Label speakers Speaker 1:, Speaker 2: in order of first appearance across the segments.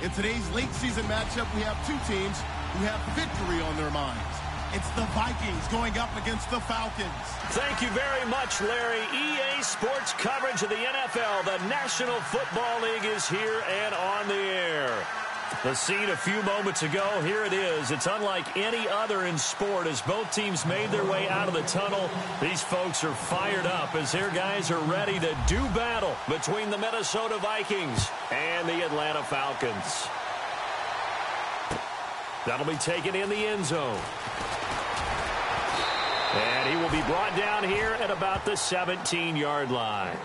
Speaker 1: In today's late season matchup, we have two teams who have victory on their minds. It's the Vikings going up against the Falcons.
Speaker 2: Thank you very much, Larry. EA Sports coverage of the NFL. The National Football League is here and on the air. The scene a few moments ago, here it is. It's unlike any other in sport as both teams made their way out of the tunnel. These folks are fired up as their guys are ready to do battle between the Minnesota Vikings and the Atlanta Falcons. That'll be taken in the end zone. And he will be brought down here at about the 17-yard line.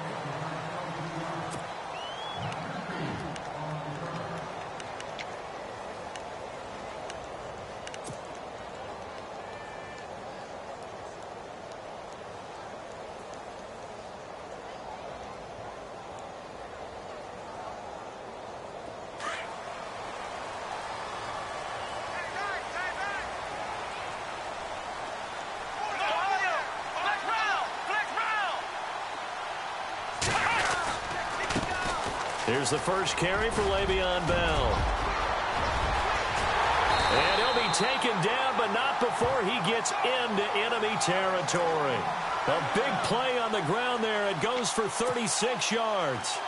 Speaker 2: Here's the first carry for Le'Veon Bell. And he'll be taken down, but not before he gets into enemy territory. A big play on the ground there. It goes for 36 yards.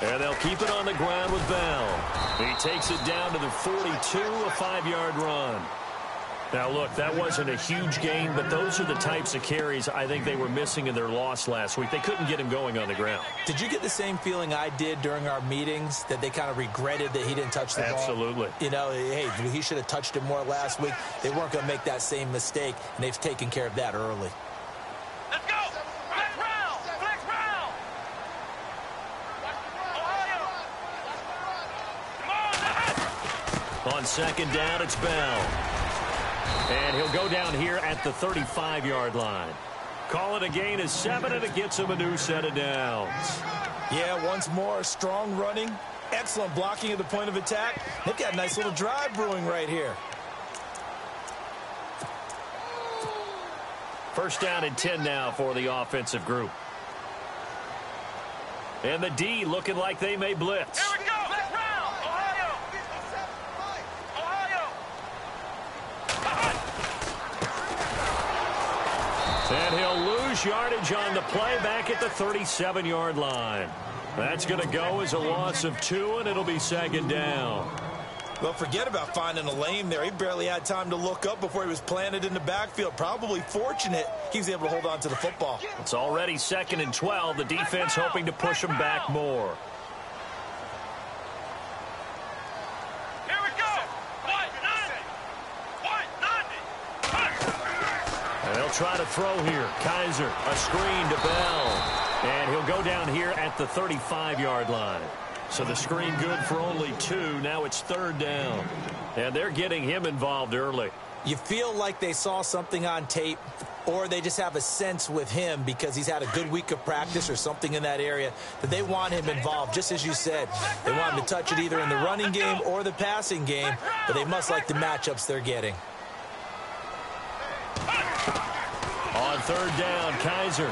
Speaker 2: And they'll keep it on the ground with Bell. He takes it down to the 42, a 5-yard run. Now, look, that wasn't a huge gain, but those are the types of carries I think they were missing in their loss last week. They couldn't get him going on the ground.
Speaker 3: Did you get the same feeling I did during our meetings, that they kind of regretted that he didn't touch the ball?
Speaker 2: Absolutely.
Speaker 3: You know, hey, he should have touched it more last week. They weren't going to make that same mistake, and they've taken care of that early.
Speaker 4: Let's go! Flex round! Flex round!
Speaker 2: On second down, it's Bell. And he'll go down here at the 35-yard line. Call it a gain of 7, and it gets him a new set of downs.
Speaker 3: Yeah, once more, strong running, excellent blocking at the point of attack. They've got a nice little drive brewing right here.
Speaker 2: First down and 10 now for the offensive group. And the D looking like they may blitz.
Speaker 4: Here we go! Flex round! Ohio! Ohio!
Speaker 2: And he'll lose yardage on the play back at the 37-yard line. That's going to go as a loss of 2, and it'll be second down.
Speaker 3: Well, forget about finding a lane there. He barely had time to look up before he was planted in the backfield. Probably fortunate he was able to hold on to the football.
Speaker 2: It's already second and 12. The defense hoping to push him back more.
Speaker 4: Here we go! 190!
Speaker 2: And they'll try to throw here. Kaiser, a screen to Bell. And he'll go down here at the 35-yard line. So the screen good for only 2. Now it's third down. And they're getting him involved early.
Speaker 3: You feel like they saw something on tape, or they just have a sense with him because he's had a good week of practice or something in that area that they want him involved. Just as you said, they want him to touch it either in the running game or the passing game, but they must like the matchups they're getting.
Speaker 2: On third down, Kaiser.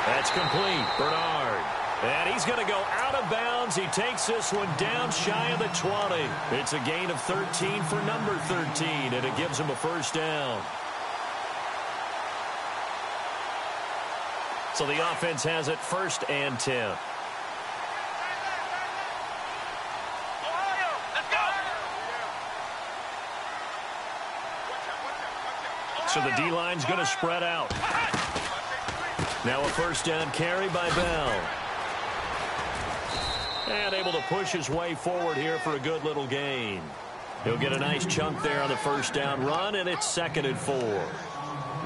Speaker 2: That's complete. Bernard. And he's going to go out of bounds. He takes this one down shy of the 20. It's a gain of 13 for number 13, and it gives him a first down. So the offense has it first and 10. So the D-line's going to spread out. Now a first down carry by Bell. And able to push his way forward here for a good little gain. He'll get a nice chunk there on the first down run, and it's second and 4.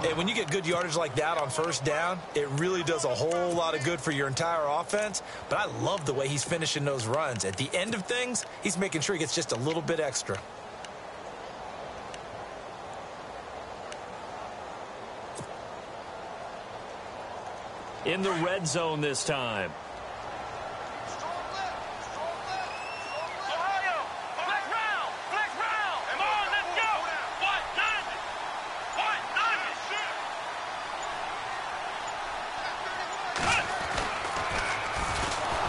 Speaker 3: Hey, when you get good yardage like that on first down, it really does a whole lot of good for your entire offense. But I love the way he's finishing those runs. At the end of things, he's making sure he gets just a little bit extra.
Speaker 2: in the red zone this time.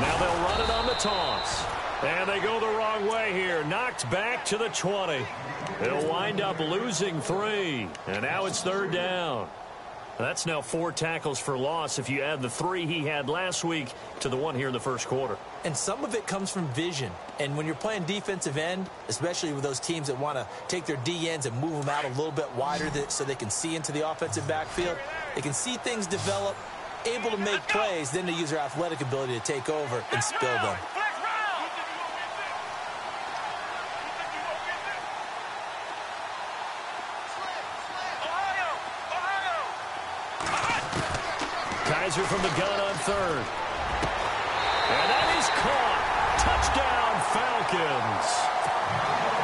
Speaker 2: Now they'll run it on the toss. And they go the wrong way here. Knocked back to the 20. They'll wind up losing 3. And now it's 3rd down. That's now 4 tackles for loss if you add the 3 he had last week to the 1 here in the first quarter.
Speaker 3: And some of it comes from vision. And when you're playing defensive end, especially with those teams that want to take their D ends and move them out a little bit wider so they can see into the offensive backfield, they can see things develop, able to make plays, then to use their athletic ability to take over and spill them.
Speaker 2: Kaiser from the gun on 3rd. And that is caught. Touchdown, Falcons.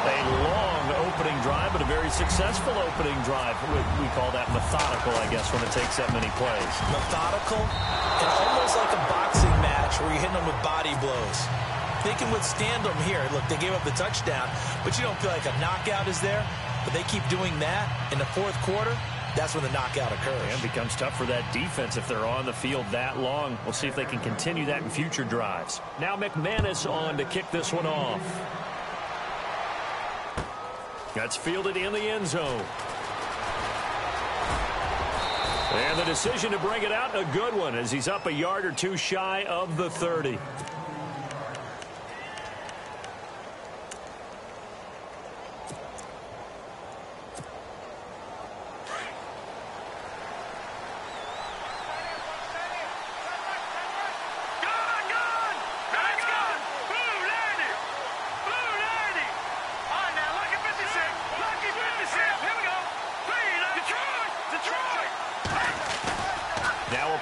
Speaker 2: A long opening drive, but a very successful opening drive. We call that methodical, I guess, when it takes that many plays.
Speaker 3: Methodical and almost like a boxing match where you're hitting them with body blows. They can withstand them here. Look, they gave up the touchdown, but you don't feel like a knockout is there. But they keep doing that in the 4th quarter. That's when the knockout occurs.
Speaker 2: And it becomes tough for that defense if they're on the field that long. We'll see if they can continue that in future drives. Now McManus on to kick this one off. That's fielded in the end zone. And the decision to bring it out, a good one, as he's up a yard or 2 shy of the 30.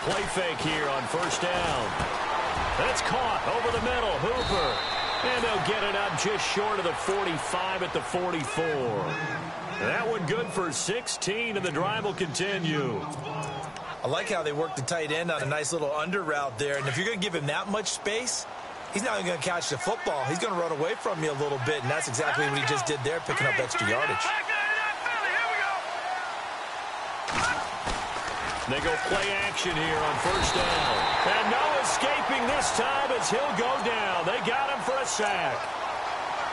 Speaker 2: Play fake here on 1st down. That's caught over the middle. Hooper. And they'll get it up just short of the 45 at the 44. That one good for 16, and the drive will continue.
Speaker 3: I like how they work the tight end on a nice little under route there. And if you're going to give him that much space, he's not even going to catch the football. He's going to run away from you a little bit, and that's exactly what he just did there, picking up extra yardage.
Speaker 2: They go play action here on 1st down. And no escaping this time as he'll go down. They got him for a sack.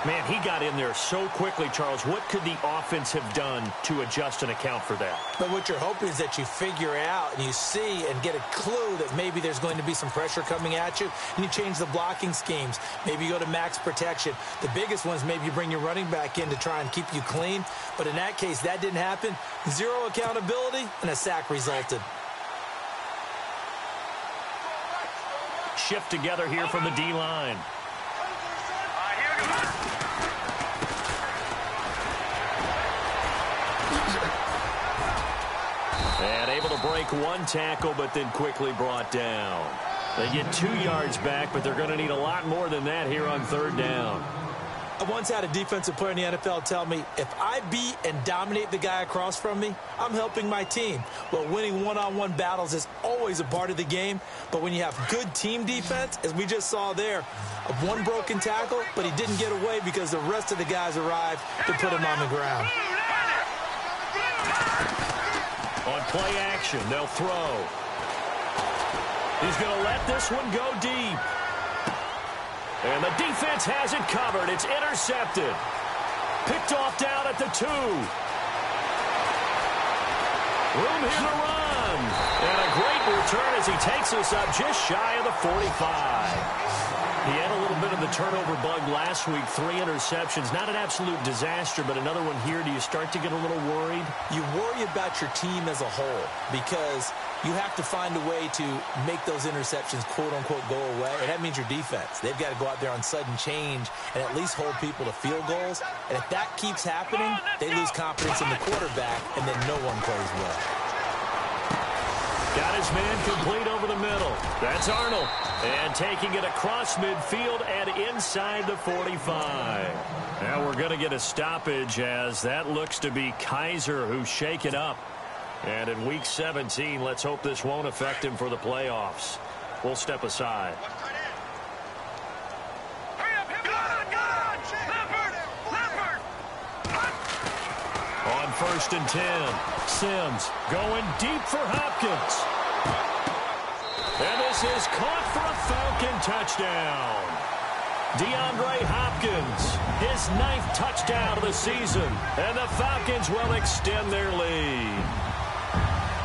Speaker 2: Man, he got in there so quickly, Charles. What could the offense have done to adjust and account for that?
Speaker 3: But what you're hoping is that you figure out and you see and get a clue that maybe there's going to be some pressure coming at you, and you change the blocking schemes. Maybe you go to max protection. The biggest one is maybe you bring your running back in to try and keep you clean. But in that case, that didn't happen. 0 accountability, and a sack resulted.
Speaker 2: Shift together here from the D-line. And able to break 1 tackle, but then quickly brought down. They get 2 yards back, but they're going to need a lot more than that here on 3rd down.
Speaker 3: I once had a defensive player in the NFL tell me, if I beat and dominate the guy across from me, I'm helping my team. Well, winning one-on-one battles is always a part of the game, but when you have good team defense, as we just saw there, 1 broken tackle, but he didn't get away because the rest of the guys arrived to put him on the ground.
Speaker 2: On play action, they'll throw. He's going to let this one go deep. And the defense has it covered. It's intercepted. Picked off down at the 2. Room here to run. And a great return as he takes us up just shy of the 45. He had a little bit of the turnover bug last week. 3 interceptions. Not an absolute disaster, but another one here. Do you start to get a little worried?
Speaker 3: You worry about your team as a whole because you have to find a way to make those interceptions, quote-unquote, go away. And that means your defense. They've got to go out there on sudden change and at least hold people to field goals. And if that keeps happening, they lose confidence in the quarterback, and then no one plays well.
Speaker 2: Got his man complete over the middle. That's Arnold. And taking it across midfield and inside the 45. Now we're going to get a stoppage as that looks to be Kaiser who's shaken up. And in Week 17, let's hope this won't affect him for the playoffs. We'll step aside. On 1st and 10, Sims going deep for Hopkins. And this is caught for a Falcon touchdown. DeAndre Hopkins, his 9th touchdown of the season. And the Falcons will extend their lead.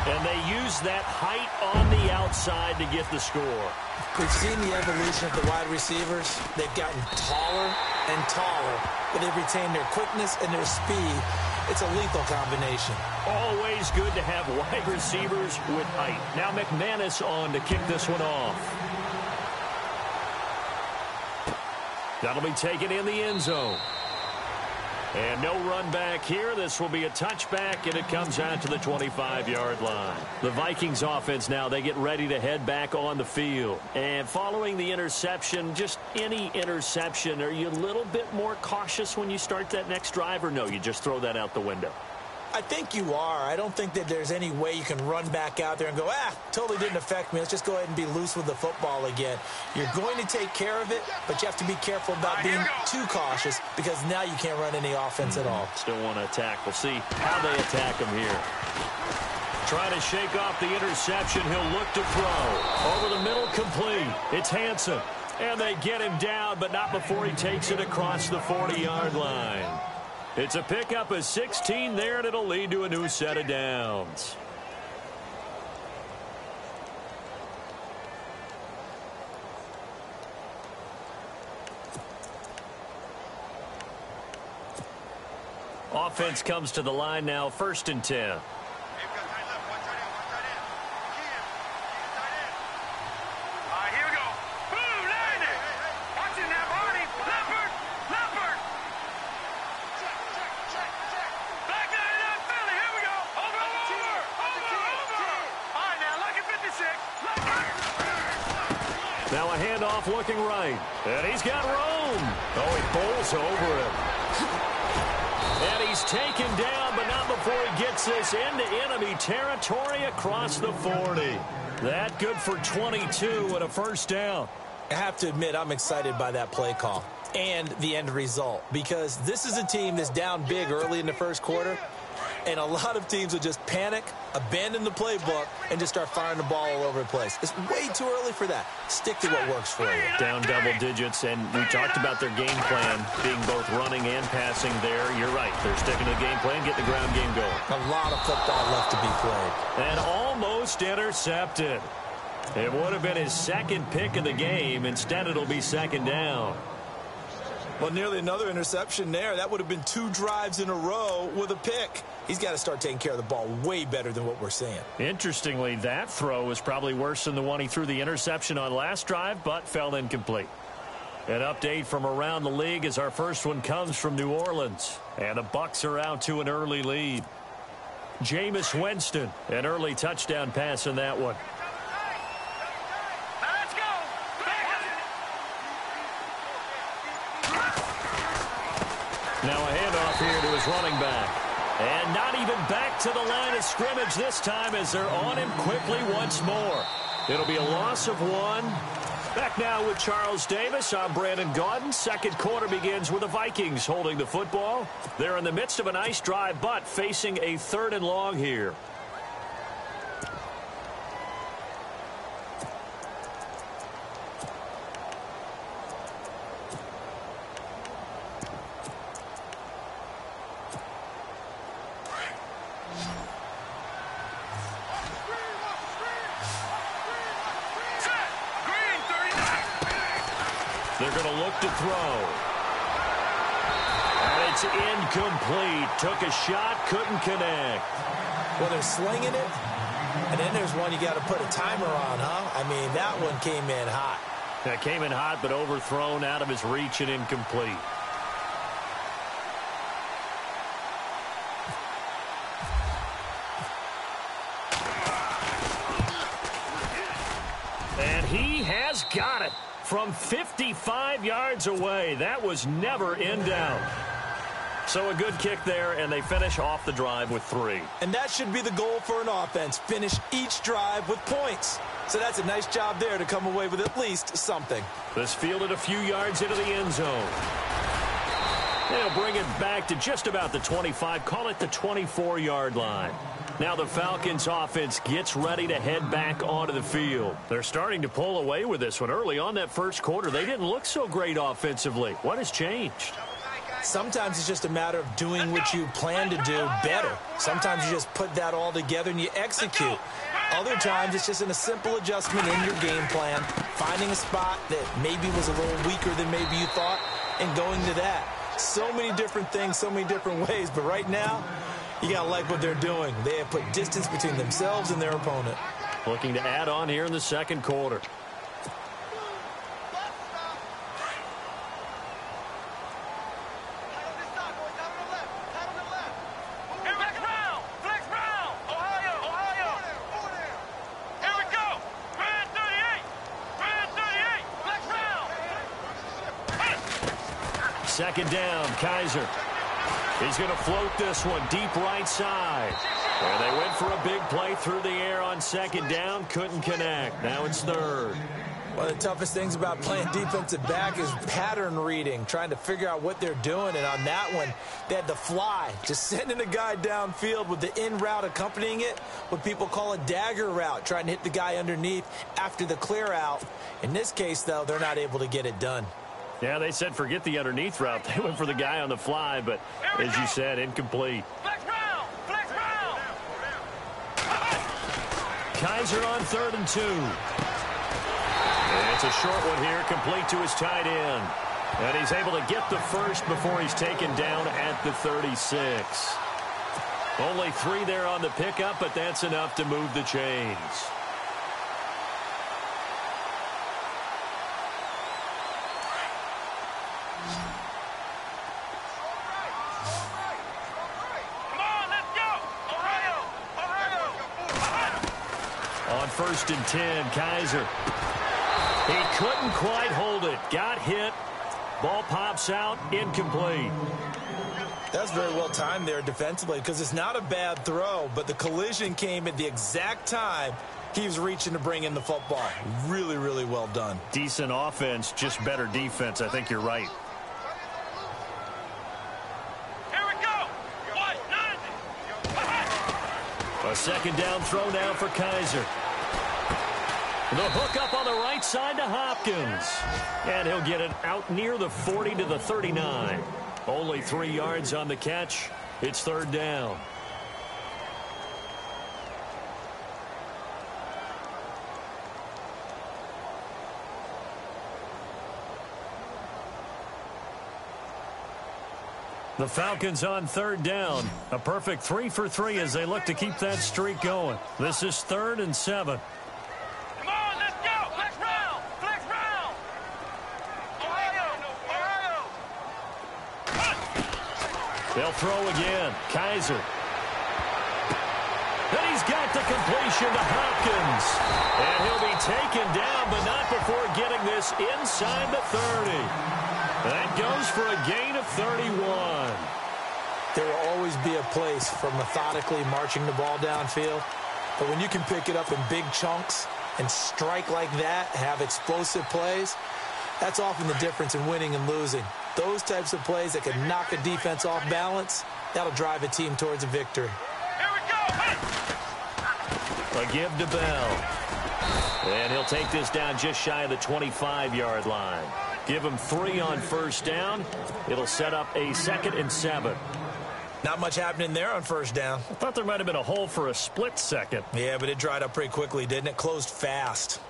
Speaker 2: And they use that height on the outside to get the score.
Speaker 3: We've seen the evolution of the wide receivers. They've gotten taller and taller, but they've retained their quickness and their speed. It's a lethal combination.
Speaker 2: Always good to have wide receivers with height. Now McManus on to kick this one off. That'll be taken in the end zone. And no run back here. This will be a touchback, and it comes out to the 25-yard line. The Vikings offense now, they get ready to head back on the field. And following the interception, just any interception, are you a little bit more cautious when you start that next drive, or no, you just throw that out the window?
Speaker 3: I think you are. I don't think that there's any way you can run back out there and go, totally didn't affect me. Let's just go ahead and be loose with the football again. You're going to take care of it, but you have to be careful about being too cautious because now you can't run any offense at all.
Speaker 2: Still want to attack. We'll see how they attack him here. Trying to shake off the interception. He'll look to throw. Over the middle, complete. It's Hansen. And they get him down, but not before he takes it across the 40-yard line. It's a pickup of 16 there, and it'll lead to a new set of downs. Offense comes to the line now, 1st and 10. Now a handoff looking right. And he's got room. Oh, he bowls over him. And he's taken down, but not before he gets this into enemy territory across the 40. That good for 22 and a first down.
Speaker 3: I have to admit, I'm excited by that play call and the end result because this is a team that's down big early in the first quarter. And a lot of teams will just panic, abandon the playbook, and just start firing the ball all over the place. It's way too early for that. Stick to what works for you.
Speaker 2: Down double digits, and we talked about their game plan being both running and passing there. You're right. They're sticking to the game plan, getting the ground game going.
Speaker 3: A lot of football left to be played.
Speaker 2: And almost intercepted. It would have been his 2nd pick of the game. Instead, it'll be 2nd down.
Speaker 3: Well, nearly another interception there. That would have been 2 drives in a row with a pick. He's got to start taking care of the ball way better than what we're seeing.
Speaker 2: Interestingly, that throw was probably worse than the one he threw the interception on last drive, but fell incomplete. An update from around the league as our first one comes from New Orleans. And the Bucs are out to an early lead. Jameis Winston, an early touchdown pass in that one. Now a handoff here to his running back. And not even back to the line of scrimmage this time as they're on him quickly once more. It'll be a loss of 1. Back now with Charles Davis. I'm Brandon Gaudin. Second quarter begins with the Vikings holding the football. They're in the midst of a nice drive, but facing a 3rd and long here. They're going to look to throw. And it's incomplete. Took a shot, couldn't connect.
Speaker 3: Well, they're slinging it, and then there's one you got to put a timer on, huh? I mean, that one came in hot.
Speaker 2: That came in hot, but overthrown out of his reach and incomplete. And he has got it. From 55 yards away, that was never in doubt. So a good kick there, and they finish off the drive with 3.
Speaker 3: And that should be the goal for an offense. Finish each drive with points. So that's a nice job there to come away with at least something.
Speaker 2: This fielded a few yards into the end zone. They'll bring it back to just about the 25, call it the 24-yard line. Now the Falcons offense gets ready to head back onto the field. They're starting to pull away with this one. Early on that first quarter, they didn't look so great offensively. What has changed?
Speaker 3: Sometimes it's just a matter of doing what you plan to do better. Sometimes you just put that all together and you execute. Other times it's just in a simple adjustment in your game plan, finding a spot that maybe was a little weaker than maybe you thought, and going to that. So many different things, so many different ways, but right now, you got to like what they're doing. They have put distance between themselves and their opponent.
Speaker 2: Looking to add on here in the second quarter. Second down, Kaiser. He's going to float this one deep right side. And they went for a big play through the air on second down. Couldn't connect. Now it's third.
Speaker 3: One of the toughest things about playing defensive back is pattern reading, trying to figure out what they're doing. And on that one, they had to fly, just sending a guy downfield with the in route accompanying it, what people call a dagger route, trying to hit the guy underneath after the clear out. In this case, though, they're not able to get it done.
Speaker 2: Yeah, they said forget the underneath route. They went for the guy on the fly, but as you said, incomplete. Kaiser on 3rd and 2. And it's a short one here, complete to his tight end. And he's able to get the first before he's taken down at the 36. Only 3 there on the pickup, but that's enough to move the chains. On 1st and 10, Kaiser. He couldn't quite hold it. Got hit. Ball pops out. Incomplete.
Speaker 3: That's very well timed there defensively because it's not a bad throw, but the collision came at the exact time he was reaching to bring in the football. Really, really well done.
Speaker 2: Decent offense, just better defense. I think you're right. A second down throw now for Kaiser. The hook up on the right side to Hopkins. And he'll get it out near the 40 to the 39. Only 3 yards on the catch. It's 3rd down. The Falcons on 3rd down. A perfect 3 for 3 as they look to keep that streak going. This is 3rd and 7.
Speaker 4: Come on, let's go. Flex round. Flex round. Ohio.
Speaker 2: They'll throw again. Kaiser. Then he's got the completion to Hopkins. And he'll be taken down, but not before getting this inside the 30. That goes for a gain of 31.
Speaker 3: There will always be a place for methodically marching the ball downfield. But when you can pick it up in big chunks and strike like that, have explosive plays, that's often the difference in winning and losing. Those types of plays that can knock a defense off balance, that'll drive a team towards a victory.
Speaker 4: Here we go.
Speaker 2: A give to Bell. And he'll take this down just shy of the 25-yard line. Give him 3 on 1st down. It'll set up a 2nd and 7.
Speaker 3: Not much happening there on 1st down.
Speaker 2: I thought there might have been a hole for a split second.
Speaker 3: Yeah, but it dried up pretty quickly, didn't it? Closed fast.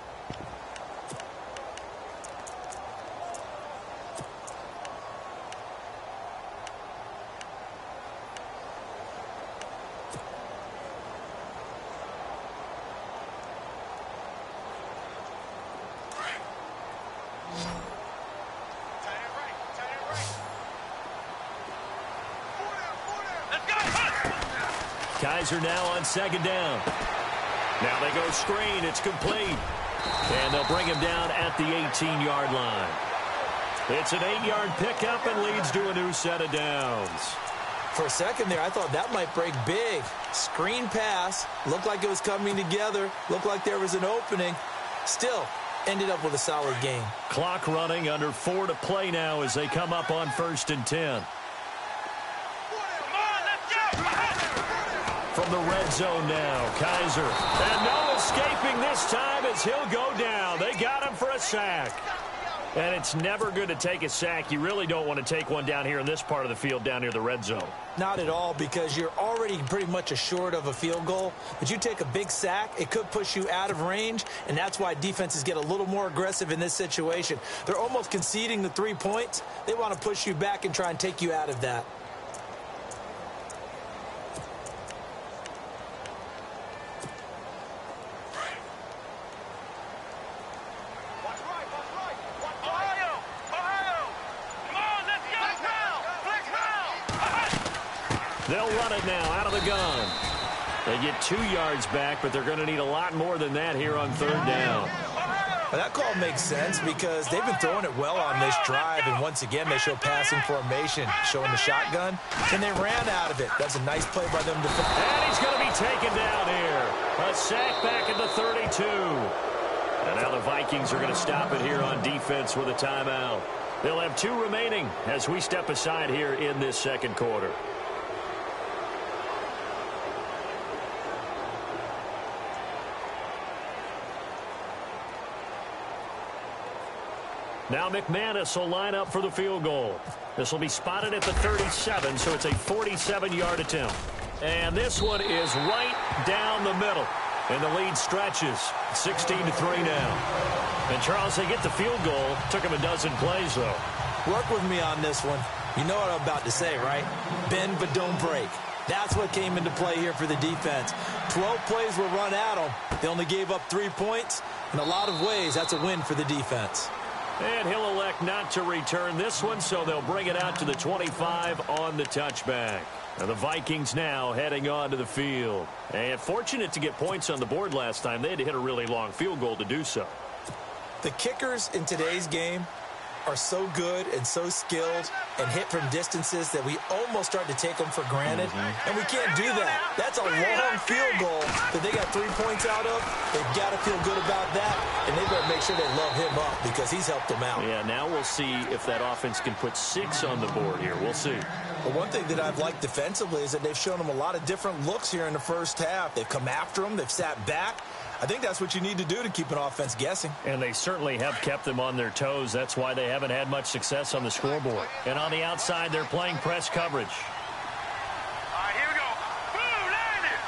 Speaker 2: Kaiser now on 2nd down. Now they go screen. It's complete. And they'll bring him down at the 18-yard line. It's an 8-yard pickup and leads to a new set of downs.
Speaker 3: For a second there, I thought that might break big. Screen pass. Looked like it was coming together. Looked like there was an opening. Still, ended up with a solid gain.
Speaker 2: Clock running, under 4 to play now as they come up on 1st and 10. From the red zone now, Kaiser. And no escaping this time as he'll go down. They got him for a sack. And it's never good to take a sack. You really don't want to take one down here in this part of the field, down near the red zone.
Speaker 3: Not at all, because you're already pretty much assured of a field goal. But you take a big sack, it could push you out of range, and that's why defenses get a little more aggressive in this situation. They're almost conceding the 3 points. They want to push you back and try and take you out of that.
Speaker 2: They'll run it now out of the gun. They get 2 yards back, but they're going to need a lot more than that here on 3rd down.
Speaker 3: Well, that call makes sense because they've been throwing it well on this drive, and once again, they show passing formation, showing the shotgun, and they ran out of it. That's a nice play by them.
Speaker 2: And he's going to be taken down here. A sack back at the 32. And now the Vikings are going to stop it here on defense with a timeout. They'll have 2 remaining as we step aside here in this 2nd quarter. Now McManus will line up for the field goal. This will be spotted at the 37, so it's a 47-yard attempt. And this one is right down the middle. And the lead stretches. 16-3 now. And, Charles, they get the field goal. Took him a dozen plays, though.
Speaker 3: Work with me on this one. You know what I'm about to say, right? Bend but don't break. That's what came into play here for the defense. 12 plays were run at them. They only gave up 3 points. In a lot of ways, that's a win for the defense.
Speaker 2: And he'll elect not to return this one, so they'll bring it out to the 25 on the touchback. And the Vikings now heading on to the field. And fortunate to get points on the board last time. They had to hit a really long field goal to do so.
Speaker 3: The kickers in today's game are so good and so skilled and hit from distances that we almost start to take them for granted. And we can't do that. That's a long field goal that they got 3 points out of. They've got to feel good about that, and they better make sure they love him up because he's helped them out.
Speaker 2: Yeah, now we'll see if that offense can put 6 on the board here. We'll see.
Speaker 3: But one thing that I've liked defensively is that they've shown them a lot of different looks here in the first half. They've come after them. They've sat back. I think that's what you need to do to keep an offense guessing. And they certainly have kept them on their toes. That's why they haven't had much success on the scoreboard. And on the outside, they're playing press coverage.
Speaker 4: All right, here we go. Blue line it.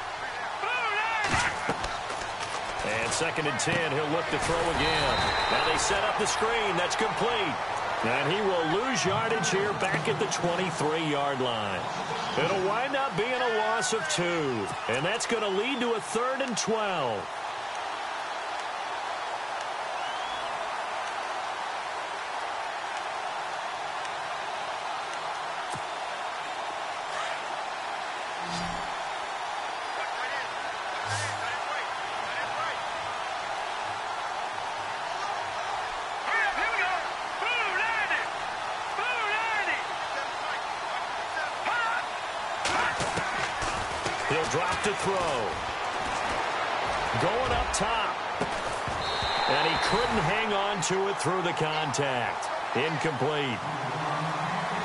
Speaker 2: And 2nd and 10, he'll look to throw again. Now they set up the screen. That's complete. And he will lose yardage here back at the 23-yard line. It'll wind up being a loss of 2. And that's going to lead to a 3rd and 12. He'll drop to throw. Going up top. And he couldn't hang on to it through the contact. Incomplete.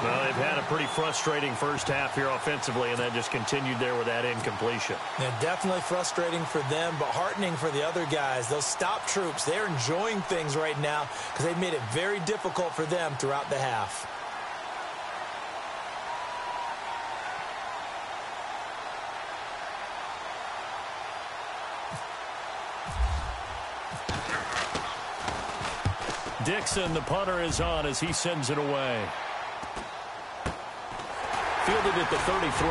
Speaker 2: Well, they've had a pretty frustrating first half here offensively, and that just continued there with that incompletion.
Speaker 3: Yeah, definitely frustrating for them, but heartening for the other guys. Those stop troops, they're enjoying things right now because they've made it very difficult for them throughout the half.
Speaker 2: Dixon, the punter, is on as he sends it away. Fielded at the 33.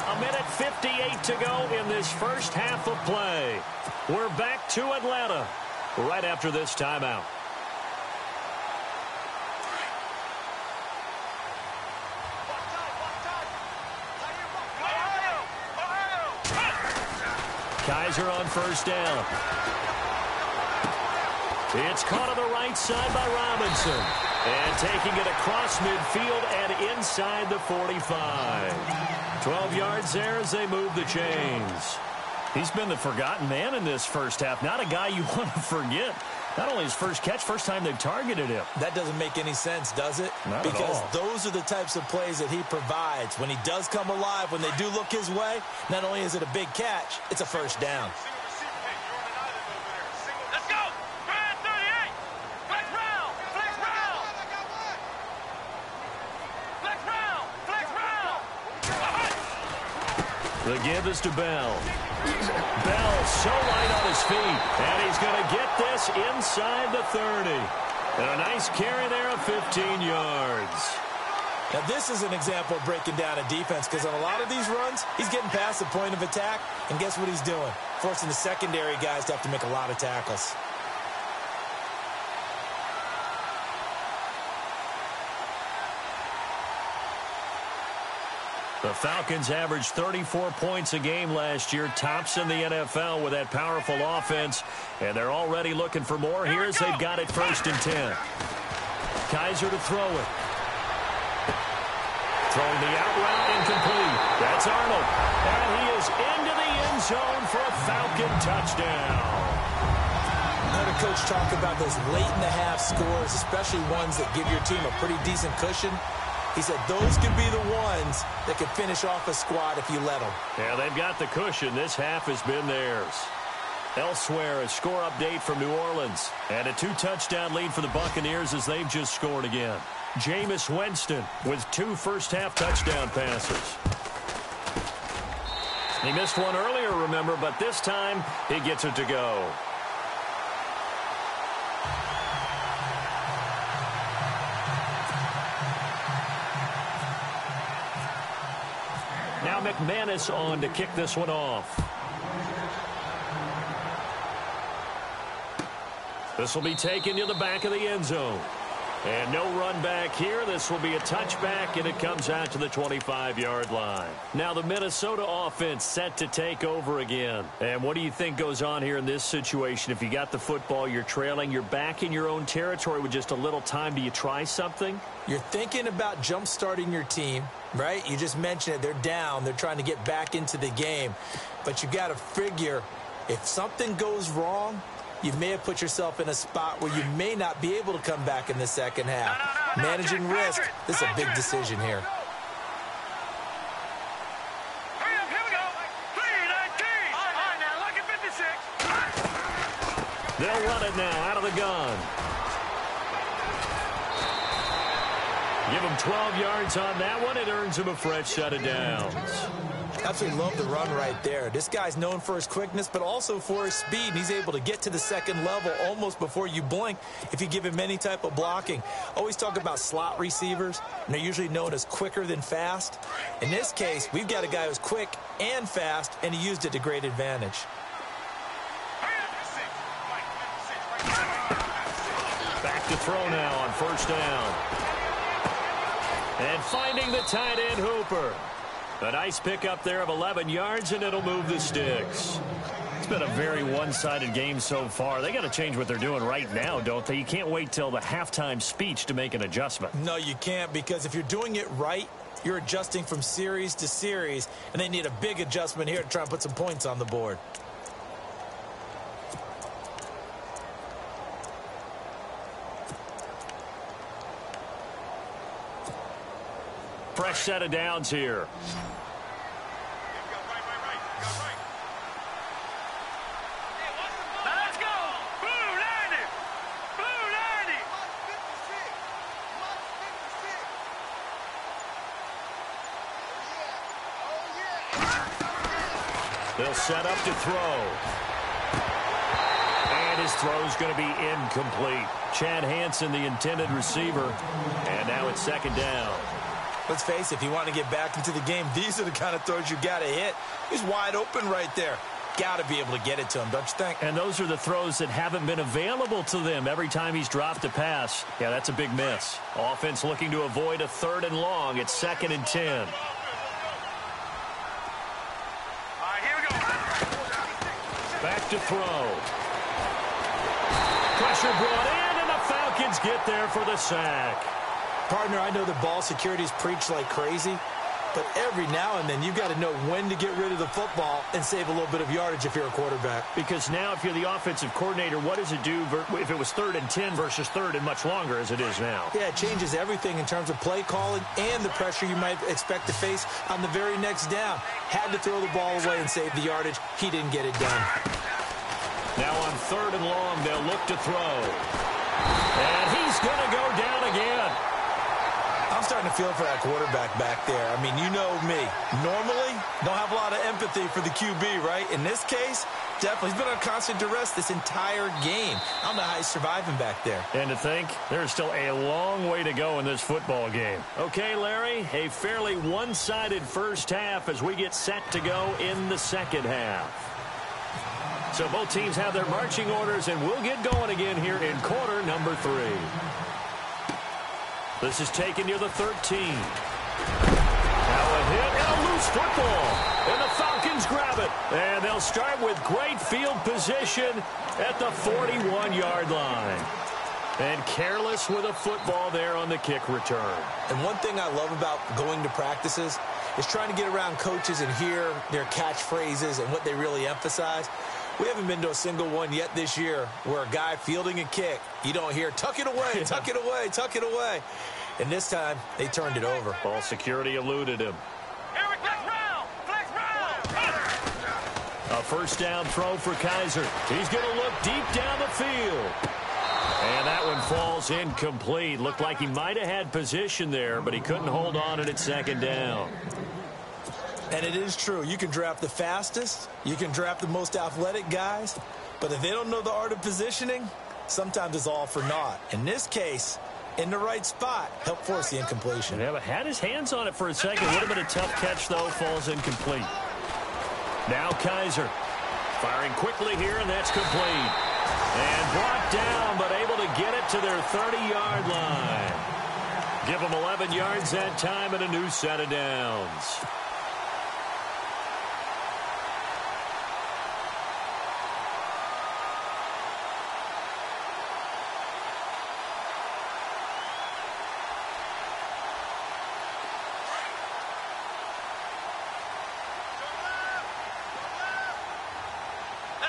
Speaker 2: A minute 58 to go in this first half of play. We're back to Atlanta right after this timeout. Kaiser on first down. It's caught on the right side by Robinson. And taking it across midfield and inside the 45. 12 yards there as they move the chains. He's been the forgotten man in this first half. Not a guy you want to forget. Not only his first catch, first time they've targeted him.
Speaker 3: That doesn't make any sense, does it?
Speaker 2: Not
Speaker 3: because
Speaker 2: at all.
Speaker 3: Those are the types of plays that he provides. When he does come alive, when they do look his way, not only is it a big catch, it's a first down.
Speaker 4: Let's go. 38. Flex round. Flex round. Flex round. Flex round.
Speaker 2: The give is to Bell. Bell so light on his feet, and he's going to get this inside the 30. And a nice carry there of 15 yards.
Speaker 3: Now, this is an example of breaking down a defense, because on a lot of these runs, he's getting past the point of attack, and guess what he's doing? Forcing the secondary guys to have to make a lot of tackles.
Speaker 2: The Falcons averaged 34 points a game last year, tops in the NFL with that powerful offense, and they're already looking for more. Here's they've got it 1st and 10. Kaiser to throw it. Throwing the out route incomplete. That's Arnold. And he is into the end zone for a Falcon touchdown.
Speaker 3: I heard a coach talk about those late in the half scores, especially ones that give your team a pretty decent cushion. He said those could be the ones that could finish off a squad if you let them.
Speaker 2: Yeah, they've got the cushion. This half has been theirs. Elsewhere, a score update from New Orleans. And a 2-touchdown lead for the Buccaneers as they've just scored again. Jameis Winston with 2 first-half touchdown passes. He missed one earlier, remember, but this time he gets it to go. Now McManus on to kick this one off. This will be taken to the back of the end zone. And no run back here. This will be a touchback, and it comes out to the 25-yard line. Now the Minnesota offense set to take over again. And what do you think goes on here in this situation? If you got the football, you're trailing, you're back in your own territory with just a little time. Do you try something?
Speaker 3: You're thinking about jump-starting your team, right? You just mentioned it. They're down. They're trying to get back into the game. But you got to figure if something goes wrong, you may have put yourself in a spot where you may not be able to come back in the second half. Managing risk, this is a big decision here.
Speaker 4: Hurry up, here we go. 3:19. All right, now, look at 56.
Speaker 2: They'll run it now out of the gun. Give him 12 yards on that one. It earns him a fresh set of downs.
Speaker 3: Absolutely love the run right there. This guy's known for his quickness, but also for his speed. And he's able to get to the second level almost before you blink if you give him any type of blocking. Always talk about slot receivers, and they're usually known as quicker than fast. In this case, we've got a guy who's quick and fast, and he used it to great advantage.
Speaker 2: Back to throw now on first down. And finding the tight end Hooper. A nice pickup there of 11 yards, and it'll move the sticks. It's been a very one-sided game so far. They got to change what they're doing right now, don't they? You can't wait till the halftime speech to make an adjustment.
Speaker 3: No, you can't, because if you're doing it right, you're adjusting from series to series, and they need a big adjustment here to try and put some points on the board.
Speaker 2: Fresh set of downs here.
Speaker 4: Now let's go. Blue 90. Blue 90.
Speaker 2: They'll set up to throw. And his throw's going to be incomplete. Chad Hansen, the intended receiver. And now it's second down.
Speaker 3: Let's face it, if you want to get back into the game, these are the kind of throws you got to hit. He's wide open right there. Got to be able to get it to him, don't you think?
Speaker 2: And those are the throws that haven't been available to them every time he's dropped a pass. Yeah, that's a big miss. Offense looking to avoid a 3rd and long. It's 2nd and 10.
Speaker 4: All right, here we go.
Speaker 2: to throw. Pressure brought in, and the Falcons get there for the sack.
Speaker 3: Partner, I know the ball security is preached like crazy, but every now and then you've got to know when to get rid of the football and save a little bit of yardage if you're a quarterback.
Speaker 2: Because now if you're the offensive coordinator, what does it do if it was 3rd and 10 versus 3rd and much longer as it is now?
Speaker 3: Yeah, it changes everything in terms of play calling and the pressure you might expect to face on the very next down. Had to throw the ball away and save the yardage. He didn't get it done.
Speaker 2: Now on 3rd and long, they'll look to throw. And he's going to go down again.
Speaker 3: I'm starting to feel for that quarterback back there. I mean, you know me. Normally, don't have a lot of empathy for the QB, right? In this case, definitely. He's been on constant duress this entire game. I don't know how he's surviving back there.
Speaker 2: And to think, there's still a long way to go in this football game. Okay, Larry, a fairly one-sided first half as we get set to go in the second half. So both teams have their marching orders, and we'll get going again here in quarter number 3. This is taken near the 13. Now a hit and a loose football. And the Falcons grab it. And they'll start with great field position at the 41-yard line. And careless with a football there on the kick return.
Speaker 3: And one thing I love about going to practices is trying to get around coaches and hear their catchphrases and what they really emphasize. We haven't been to a single one yet this year where a guy fielding a kick, you don't hear, tuck it away, tuck it away, tuck it away. And this time, they turned it over.
Speaker 2: Ball security eluded him.
Speaker 4: Here we go. Flex round.
Speaker 2: A first down throw for Kaiser. He's going to look deep down the field. And that one falls incomplete. Looked like he might have had position there, but he couldn't hold on at 2nd down.
Speaker 3: And it is true. You can draft the fastest. You can draft the most athletic guys. But if they don't know the art of positioning, sometimes it's all for naught. In this case, in the right spot, helped force the incompletion.
Speaker 2: Yeah, but had his hands on it for a second. Would have been a tough catch, though. Falls incomplete. Now Kaiser firing quickly here, and that's complete. And brought down, but able to get it to their 30-yard line. Give them 11 yards that time and a new set of downs.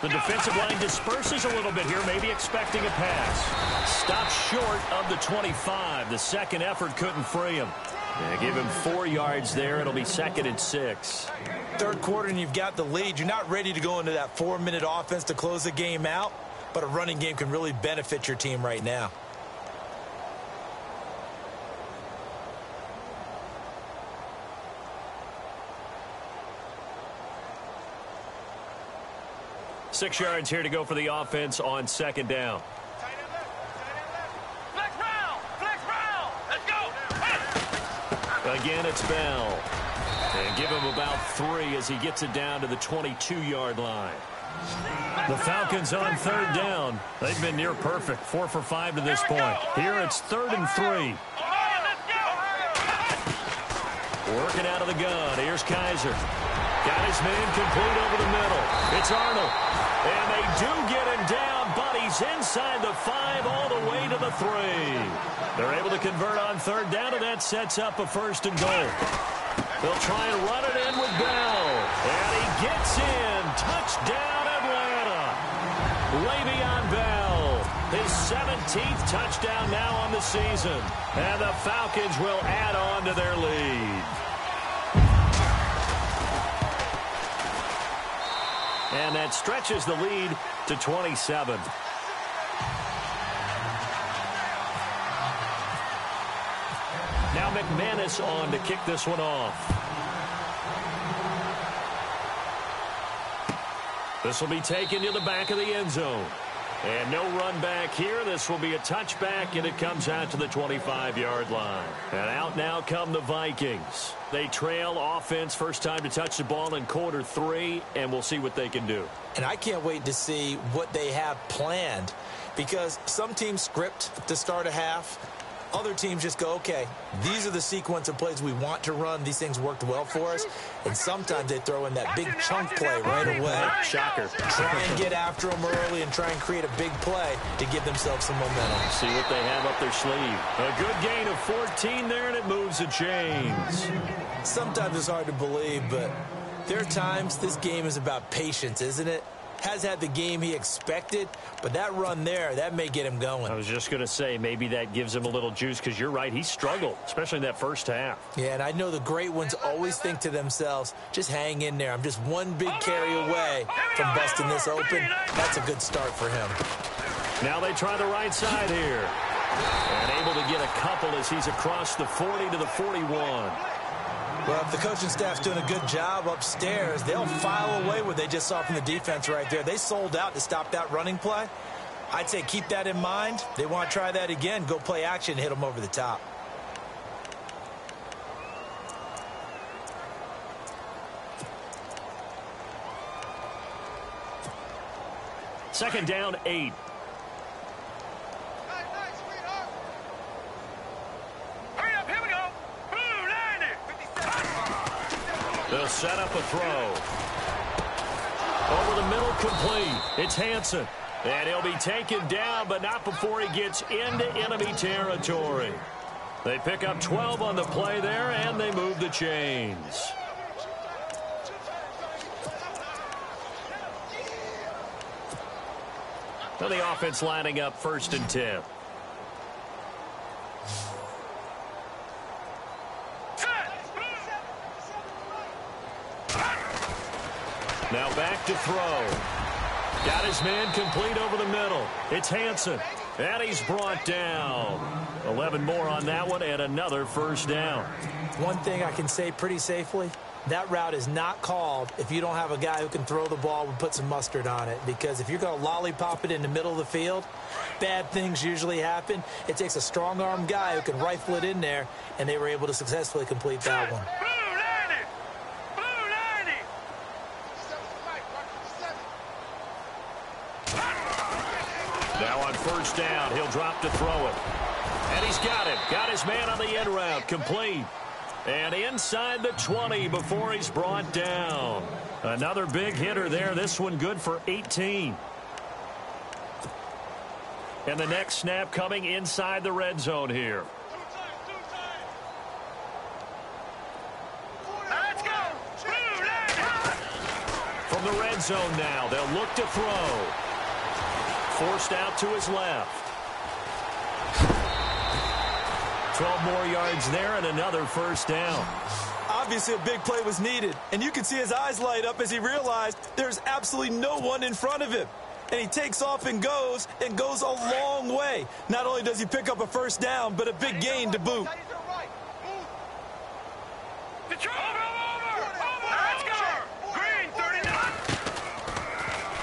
Speaker 2: The defensive line disperses a little bit here, maybe expecting a pass. Stops short of the 25. The second effort couldn't free him. They give him 4 yards there. It'll be 2nd and 6.
Speaker 3: Third quarter and you've got the lead. You're not ready to go into that 4-minute offense to close the game out, but a running game can really benefit your team right now.
Speaker 2: Six yards here to go for the offense on 2nd down.
Speaker 4: Flex round. Let's go.
Speaker 2: Again, it's Bell. And give him about 3 as he gets it down to the 22-yard line. The Falcons on 3rd down. They've been near perfect, 4 for 5 to this point. Here it's 3rd and 3. Working out of the gun. Here's Kaiser. Got his man complete over the middle. It's Arnold. And they do get him down, but he's inside the 5 all the way to the 3. They're able to convert on 3rd down, and that sets up a 1st and goal. They'll try and run it in with Bell. And he gets in. Touchdown, Atlanta. Le'Veon Bell. His 17th touchdown now on the season. And the Falcons will add on to their lead. And that stretches the lead to 27. Now McManus on to kick this one off. This will be taken to the back of the end zone. And no run back here. This will be a touchback, and it comes out to the 25-yard line. And out now come the Vikings. They trail offense, first time to touch the ball in quarter 3, and we'll see what they can do.
Speaker 3: And I can't wait to see what they have planned, because some teams script to start a half. Other teams just go, okay, these are the sequence of plays we want to run. These things worked well for us. And sometimes they throw in that big chunk play right away.
Speaker 2: Shocker.
Speaker 3: Try and get after them early and try and create a big play to give themselves some momentum.
Speaker 2: See what they have up their sleeve. A good gain of 14 there, and it moves the chains.
Speaker 3: Sometimes it's hard to believe, but there are times this game is about patience, isn't it? Has had the game he expected, but that run there, that may get him going.
Speaker 2: I was just going to say, maybe that gives him a little juice, because you're right, he struggled, especially in that first half.
Speaker 3: Yeah, and I know the great ones always think to themselves, just hang in there. I'm just one big carry away from busting this open. That's a good start for him.
Speaker 2: Now they try the right side here. And able to get a couple as he's across the 40 to the 41.
Speaker 3: Well, if the coaching staff's doing a good job upstairs, they'll file away what they just saw from the defense right there. They sold out to stop that running play. I'd say keep that in mind. They want to try that again. Go play action and hit them over the top.
Speaker 2: Second down, 8. They'll set up a throw. Over the middle, complete. It's Hansen. And he'll be taken down, but not before he gets into enemy territory. They pick up 12 on the play there, and they move the chains. So the offense lining up 1st and 10. Now back to throw. Got his man complete over the middle. It's Hansen. And he's brought down. 11 more on that one and another first down.
Speaker 3: One thing I can say pretty safely, that route is not called if you don't have a guy who can throw the ball and put some mustard on it. Because if you're going to lollipop it in the middle of the field, bad things usually happen. It takes a strong-arm guy who can rifle it in there, and they were able to successfully complete that one.
Speaker 2: Now on first down, he'll drop to throw it. And he's got it. Got his man on the end route. Complete. And inside the 20 before he's brought down. Another big hitter there. This one good for 18. And the next snap coming inside the red zone here.
Speaker 4: Let's go.
Speaker 2: From the red zone now, they'll look to throw. Forced out to his left. 12 more yards there and another first down.
Speaker 3: Obviously, a big play was needed, and you can see his eyes light up as he realized there's absolutely no one in front of him. And he takes off and goes a long way. Not only does he pick up a first down, but a big gain to boot.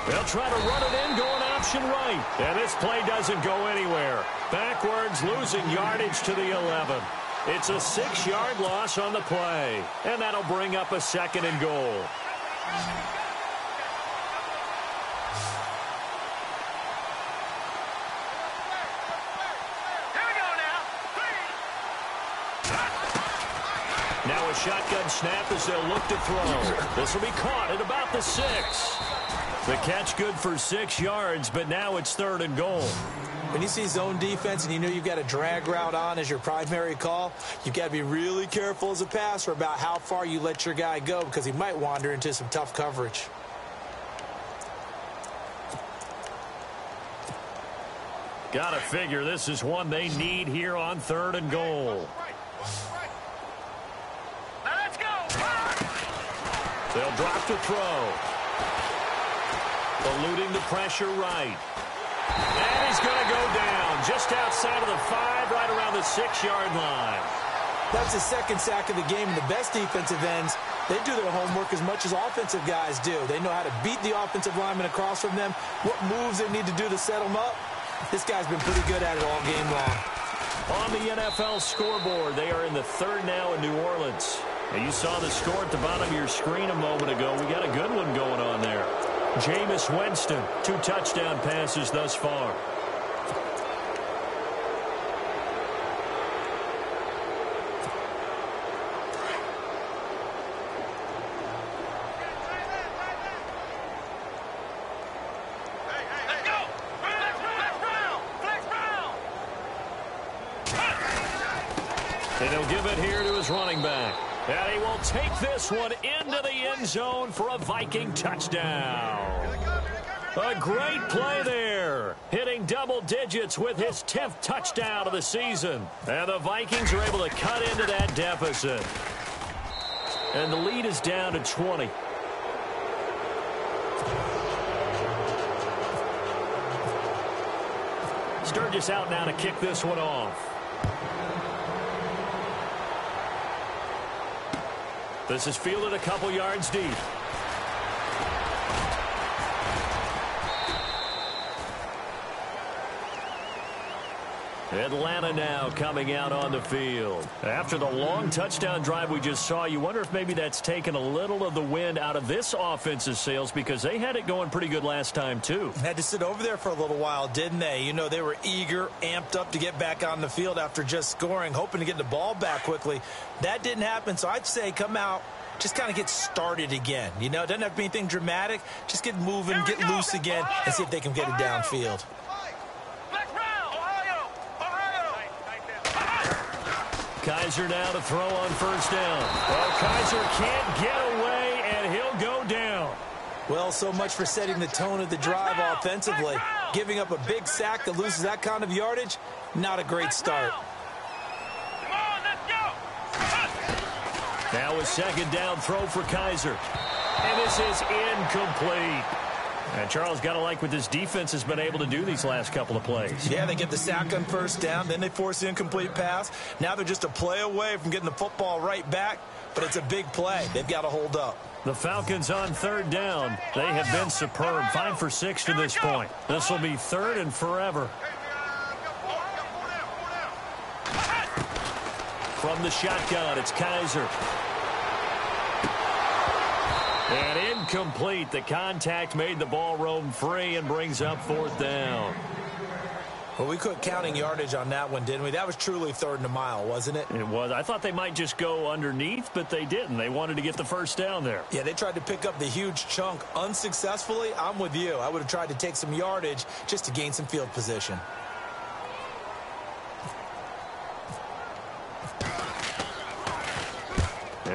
Speaker 2: They'll try to run it in, going option right. And this play doesn't go anywhere. Backwards, losing yardage to the 11. It's a 6-yard loss on the play. And that'll bring up a 2nd and goal. Now a shotgun snap as they'll look to throw. This will be caught at about the 6. The catch good for 6 yards, but now it's 3rd and goal.
Speaker 3: When you see zone defense and you know you've got a drag route on as your primary call, you've got to be really careful as a passer about how far you let your guy go because he might wander into some tough coverage.
Speaker 2: Got to figure this is one they need here on 3rd and goal.
Speaker 4: Let's go.
Speaker 2: They'll drop to throw. Eluding the pressure right. And he's going to go down just outside of the 5, right around the 6-yard line.
Speaker 3: That's his 2nd sack of the game. And the best defensive ends, they do their homework as much as offensive guys do. They know how to beat the offensive lineman across from them, what moves they need to do to set them up. This guy's been pretty good at it all game long.
Speaker 2: On the NFL scoreboard, they are in the 3rd now in New Orleans. And you saw the score at the bottom of your screen a moment ago. We got a good one going on there. Jameis Winston, 2 touchdown passes thus far. And he'll give it here to his running back. And he will take this one into the end zone for a Viking touchdown. A great play there, hitting double digits with his 10th touchdown of the season. And the Vikings are able to cut into that deficit. And the lead is down to 20. Sturgis out now to kick this one off. This is fielded a couple yards deep. Atlanta now coming out on the field. After the long touchdown drive we just saw, you wonder if maybe that's taken a little of the wind out of this offense's sails because they had it going pretty good last time, too.
Speaker 3: Had to sit over there for a little while, didn't they? You know, they were eager, amped up to get back on the field after just scoring, hoping to get the ball back quickly. That didn't happen, so I'd say come out, just kind of get started again. You know, it doesn't have to be anything dramatic. Just get moving, get loose again, and see if they can get it downfield.
Speaker 2: Kaiser now to throw on first down. Well, Kaiser can't get away, and he'll go down.
Speaker 3: Well, so much for setting the tone of the drive offensively. Giving up a big sack that loses that kind of yardage, not a great start.
Speaker 4: Come on, let's go.
Speaker 2: Now a second down throw for Kaiser. And this is incomplete. And Charles, got to like what this defense has been able to do these last couple of plays.
Speaker 3: Yeah, they get the sack on first down, then they force the incomplete pass. Now they're just a play away from getting the football right back, but it's a big play. They've got to hold up.
Speaker 2: The Falcons on third down. They have been superb. 5 for 6 to this point. This will be third and forever. From the shotgun, it's Kaiser. And incomplete. The contact made the ball roam free and brings up fourth down.
Speaker 3: Well, we quit counting yardage on that one, didn't we? That was truly third and a mile, wasn't it?
Speaker 2: It was. I thought they might just go underneath, but they didn't. They wanted to get the first down there.
Speaker 3: Yeah, they tried to pick up the huge chunk unsuccessfully. I'm with you. I would have tried to take some yardage just to gain some field position.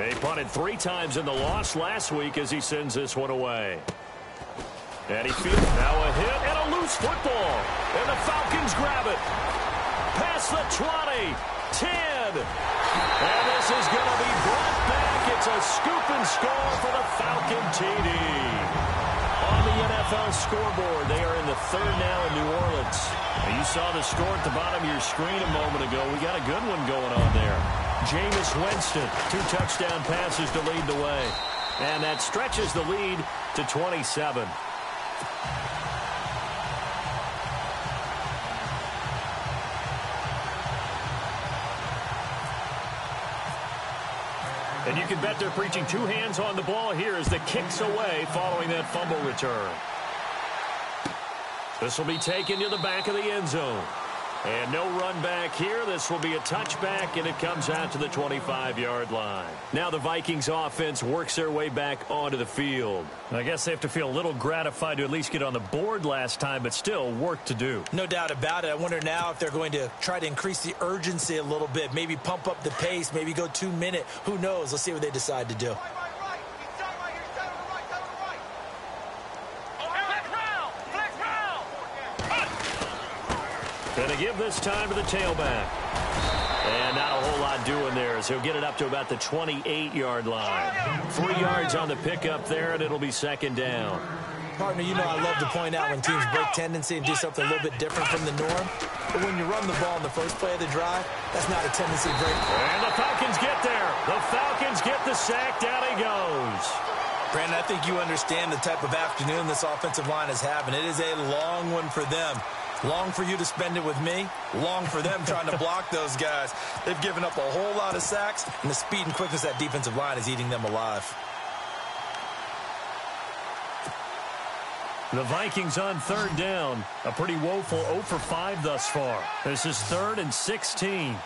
Speaker 2: He punted 3 times in the loss last week as he sends this one away. And he feels now a hit and a loose football. And the Falcons grab it. Past the 20, 10. And this is going to be brought back. It's a scoop and score for the Falcon TD. On the NFL scoreboard, they are in the third now in New Orleans. And you saw the score at the bottom of your screen a moment ago. We got a good one going on there. Jameis Winston, 2 touchdown passes to lead the way. And that stretches the lead to 27. And you can bet they're preaching 2 hands on the ball here as the kick's away following that fumble return. This will be taken to the back of the end zone. And no run back here. This will be a touchback, and it comes out to the 25-yard line. Now the Vikings offense works their way back onto the field. I guess they have to feel a little gratified to at least get on the board last time, but still work to do.
Speaker 3: No doubt about it. I wonder now if they're going to try to increase the urgency a little bit, maybe pump up the pace, maybe go 2-minute. Who knows? Let's see what they decide to do.
Speaker 2: Going to give this time to the tailback. And not a whole lot doing there as he'll get it up to about the 28-yard line. 3 yards on the pickup there, and it'll be second down.
Speaker 3: Partner, you know I love to point out when teams break tendency and do something a little bit different from the norm. But when you run the ball in the first play of the drive, that's not a tendency to break.
Speaker 2: And the Falcons get there. The Falcons get the sack. Down he goes.
Speaker 3: Brandon, I think you understand the type of afternoon this offensive line is having. It is a long one for them. Long for you to spend it with me. Long for them trying to block those guys. They've given up a whole lot of sacks, and the speed and quickness of that defensive line is eating them alive.
Speaker 2: The Vikings on third down. A pretty woeful 0 for 5 thus far. This is 3rd and 16.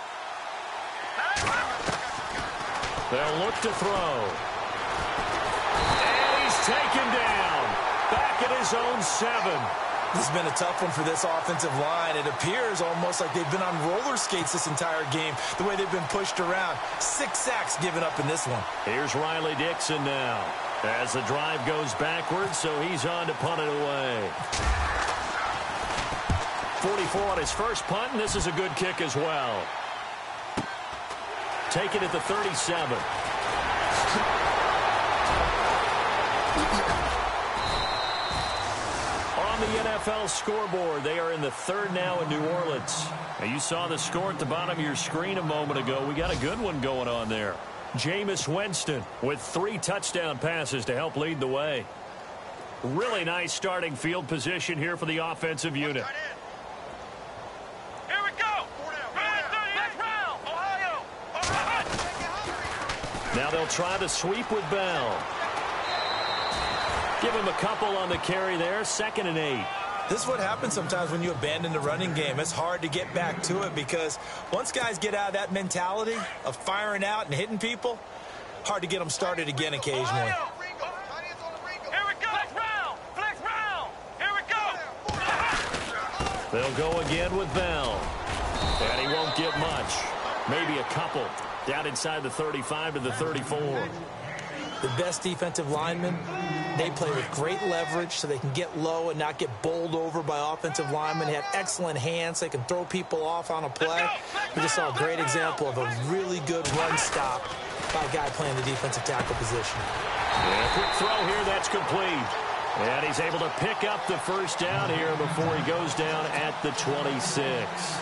Speaker 2: They'll look to throw. And he's taken down. Back at his own 7.
Speaker 3: This has been a tough one for this offensive line. It appears almost like they've been on roller skates this entire game, the way they've been pushed around. 6 sacks given up in this one.
Speaker 2: Here's Riley Dixon now as the drive goes backwards, so he's on to punt it away. 44 on his first punt, and this is a good kick as well. Take it at the 37. On the NFL scoreboard, they are in the third now in New Orleans. Now, you saw the score at the bottom of your screen a moment ago. We got a good one going on there. Jameis Winston with 3 touchdown passes to help lead the way. Really nice starting field position here for the offensive unit.
Speaker 4: Here we go. Next round. Ohio.
Speaker 2: Now they'll try to sweep with Bell. Give him a couple on the carry there. 2nd and 8.
Speaker 3: This is what happens sometimes when you abandon the running game. It's hard to get back to it because once guys get out of that mentality of firing out and hitting people, hard to get them started again occasionally.
Speaker 4: Here we go. Flex round. Here we go.
Speaker 2: They'll go again with Bell. And he won't get much. Maybe a couple. Down inside the 35 to the 34.
Speaker 3: The best defensive linemen, they play with great leverage so they can get low and not get bowled over by offensive linemen. They have excellent hands. They can throw people off on a play. We just saw a great example of a really good run stop by a guy playing the defensive tackle position.
Speaker 2: Yeah, quick throw here. That's complete. And he's able to pick up the first down here before he goes down at the 26.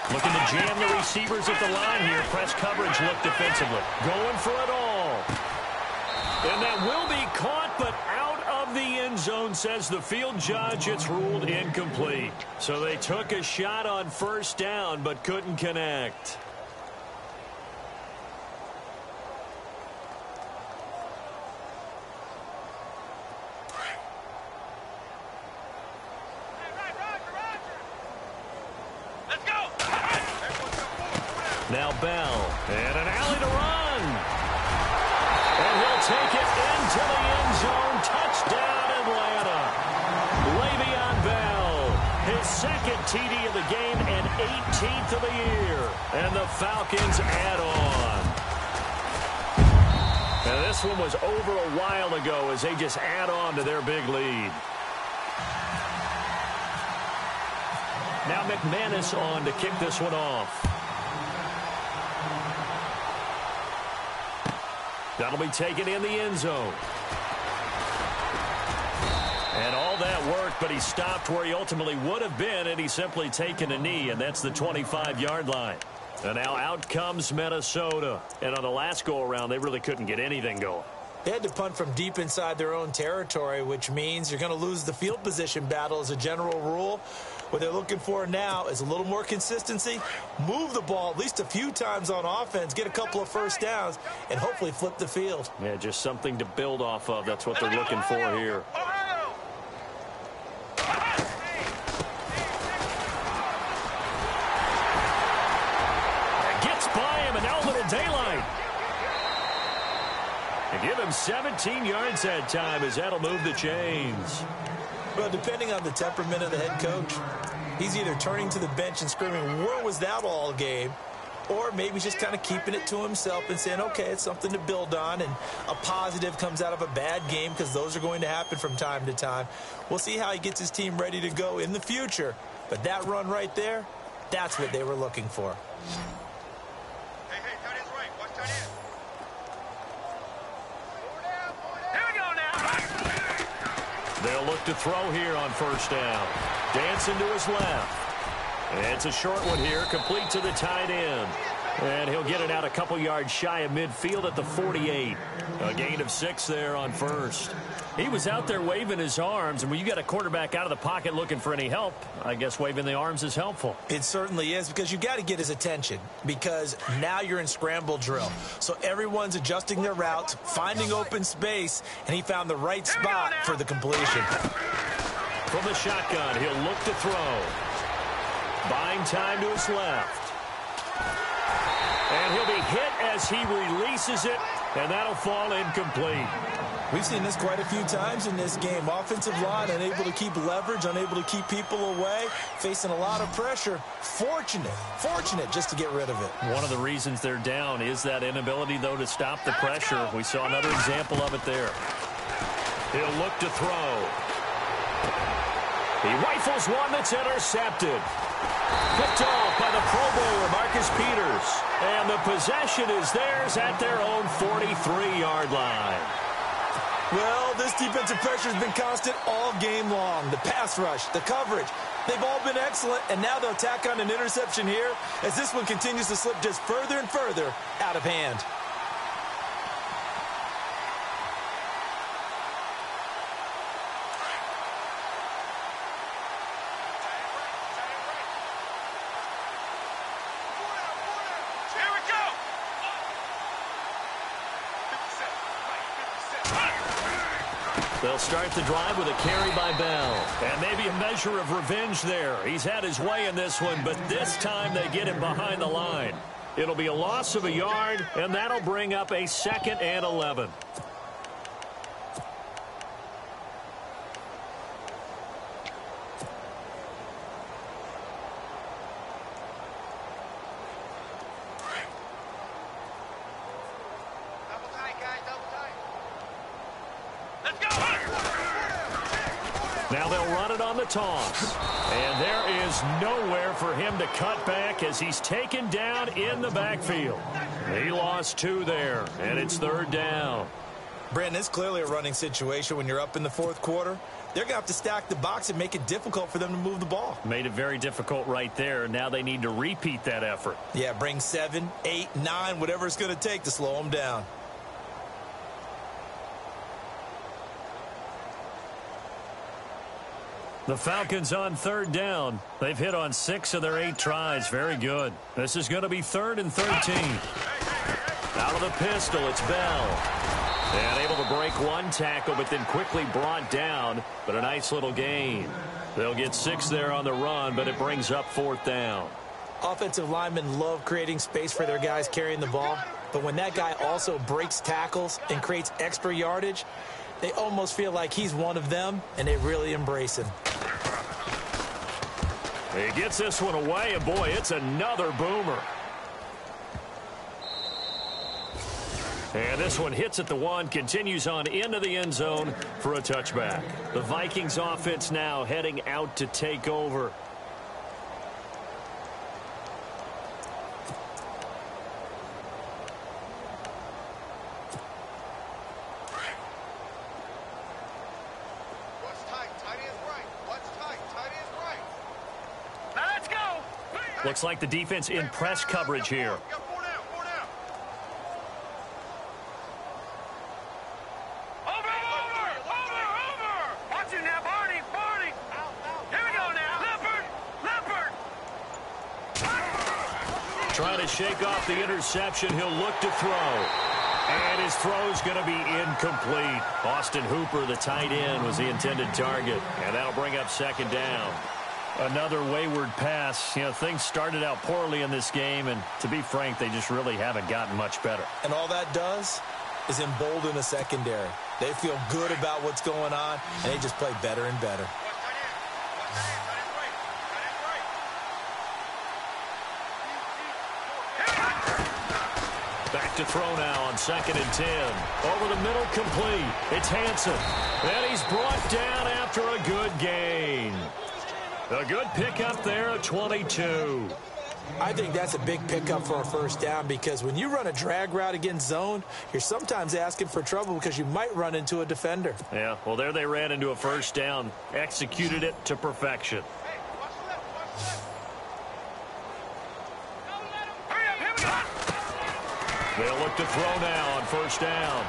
Speaker 2: Looking to jam the receivers at the line here. Press coverage look defensively. Going for it all. And that will be caught, but out of the end zone, says the field judge. It's ruled incomplete. So they took a shot on first down, but couldn't connect. Now Bell, and an alley to run. And he'll take it into the end zone. Touchdown, Atlanta. Le'Veon Bell, his 2nd TD of the game and 18th of the year. And the Falcons add on. Now this one was over a while ago as they just add on to their big lead. Now McManus on to kick this one off. That'll be taken in the end zone. And all that worked, but he stopped where he ultimately would have been, and he's simply taken a knee, and that's the 25-yard line. And now out comes Minnesota. And on the last go-around, they really couldn't get anything going.
Speaker 3: They had to punt from deep inside their own territory, which means you're going to lose the field position battle as a general rule. What they're looking for now is a little more consistency, move the ball at least a few times on offense, get a couple of first downs, and hopefully flip the field.
Speaker 2: Yeah, just something to build off of. That's what they're looking for here. Gets by him, and now a little daylight. And give him 17 yards that time as that'll move the chains.
Speaker 3: Well, depending on the temperament of the head coach, he's either turning to the bench and screaming, where was that all game? Or maybe just kind of keeping it to himself and saying, okay, it's something to build on, and a positive comes out of a bad game because those are going to happen from time to time. We'll see how he gets his team ready to go in the future. But that run right there, that's what they were looking for.
Speaker 4: Hey, tight end's right. Watch tight end. Here we go now.
Speaker 2: They'll look to throw here on first down. Dancing to his left. It's a short one here, complete to the tight end. And he'll get it out a couple yards shy of midfield at the 48. A gain of 6 there on first. He was out there waving his arms, and when you got a quarterback out of the pocket looking for any help, I guess waving the arms is helpful.
Speaker 3: It certainly is, because you got to get his attention, because now you're in scramble drill. So everyone's adjusting their routes, finding open space, and he found the right spot for the completion.
Speaker 2: From the shotgun, he'll look to throw. Buying time to his left. And he'll be hit as he releases it, and that'll fall incomplete.
Speaker 3: We've seen this quite a few times in this game. Offensive line unable to keep leverage, unable to keep people away, facing a lot of pressure. Fortunate just to get rid of it.
Speaker 2: One of the reasons they're down is that inability, though, to stop the pressure. We saw another example of it there. He'll look to throw. He rifles one that's intercepted. Picked off by the Pro Bowler, Marcus Peters. And the possession is theirs at their own 43-yard line.
Speaker 3: Well, this defensive pressure has been constant all game long. The pass rush, the coverage, they've all been excellent, and now they'll tack on an interception here as this one continues to slip just further and further out of hand.
Speaker 2: They'll start the drive with a carry by Bell. And maybe a measure of revenge there. He's had his way in this one, but this time they get him behind the line. It'll be a loss of a yard, and that'll bring up a 2nd and 11. Now they'll run it on the toss. And there is nowhere for him to cut back as he's taken down in the backfield. He lost 2 there, and it's 3rd down.
Speaker 3: Brandon, it's clearly a running situation when you're up in the 4th quarter. They're going to have to stack the box and make it difficult for them to move the ball.
Speaker 2: Made it very difficult right there. Now they need to repeat that effort.
Speaker 3: Yeah, bring 7, 8, 9, whatever it's going to take to slow them down.
Speaker 2: The Falcons on 3rd down. They've hit on 6 of their 8 tries. Very good. This is going to be 3rd and 13. Out of the pistol, it's Bell. And able to break one tackle, but then quickly brought down. But a nice little gain. They'll get 6 there on the run, but it brings up 4th down.
Speaker 3: Offensive linemen love creating space for their guys carrying the ball. But when that guy also breaks tackles and creates extra yardage, they almost feel like he's one of them, and they really embrace him.
Speaker 2: He gets this one away, and boy, it's another boomer. And this one hits at the 1, continues on into the end zone for a touchback. The Vikings offense now heading out to take over. Looks like the defense in press coverage here.
Speaker 4: Over! Watch it now, Barney! Here we go now! Leopard!
Speaker 2: Trying to shake off the interception. He'll look to throw. And his throw's going to be incomplete. Austin Hooper, the tight end, was the intended target. And that'll bring up 2nd down. Another wayward pass. You know, things started out poorly in this game, and to be frank, they just really haven't gotten much better.
Speaker 3: And all that does is embolden the secondary. They feel good about what's going on, and they just play better and better.
Speaker 2: Back to throw now on 2nd and 10. Over the middle, complete. It's Hansen. And he's brought down after a good gain. A good pickup there at 22.
Speaker 3: I think that's a big pickup for a 1st down because when you run a drag route against zone, you're sometimes asking for trouble because you might run into a defender.
Speaker 2: Yeah, well, there they ran into a 1st down. Executed it to perfection. They'll look to throw now on 1st down.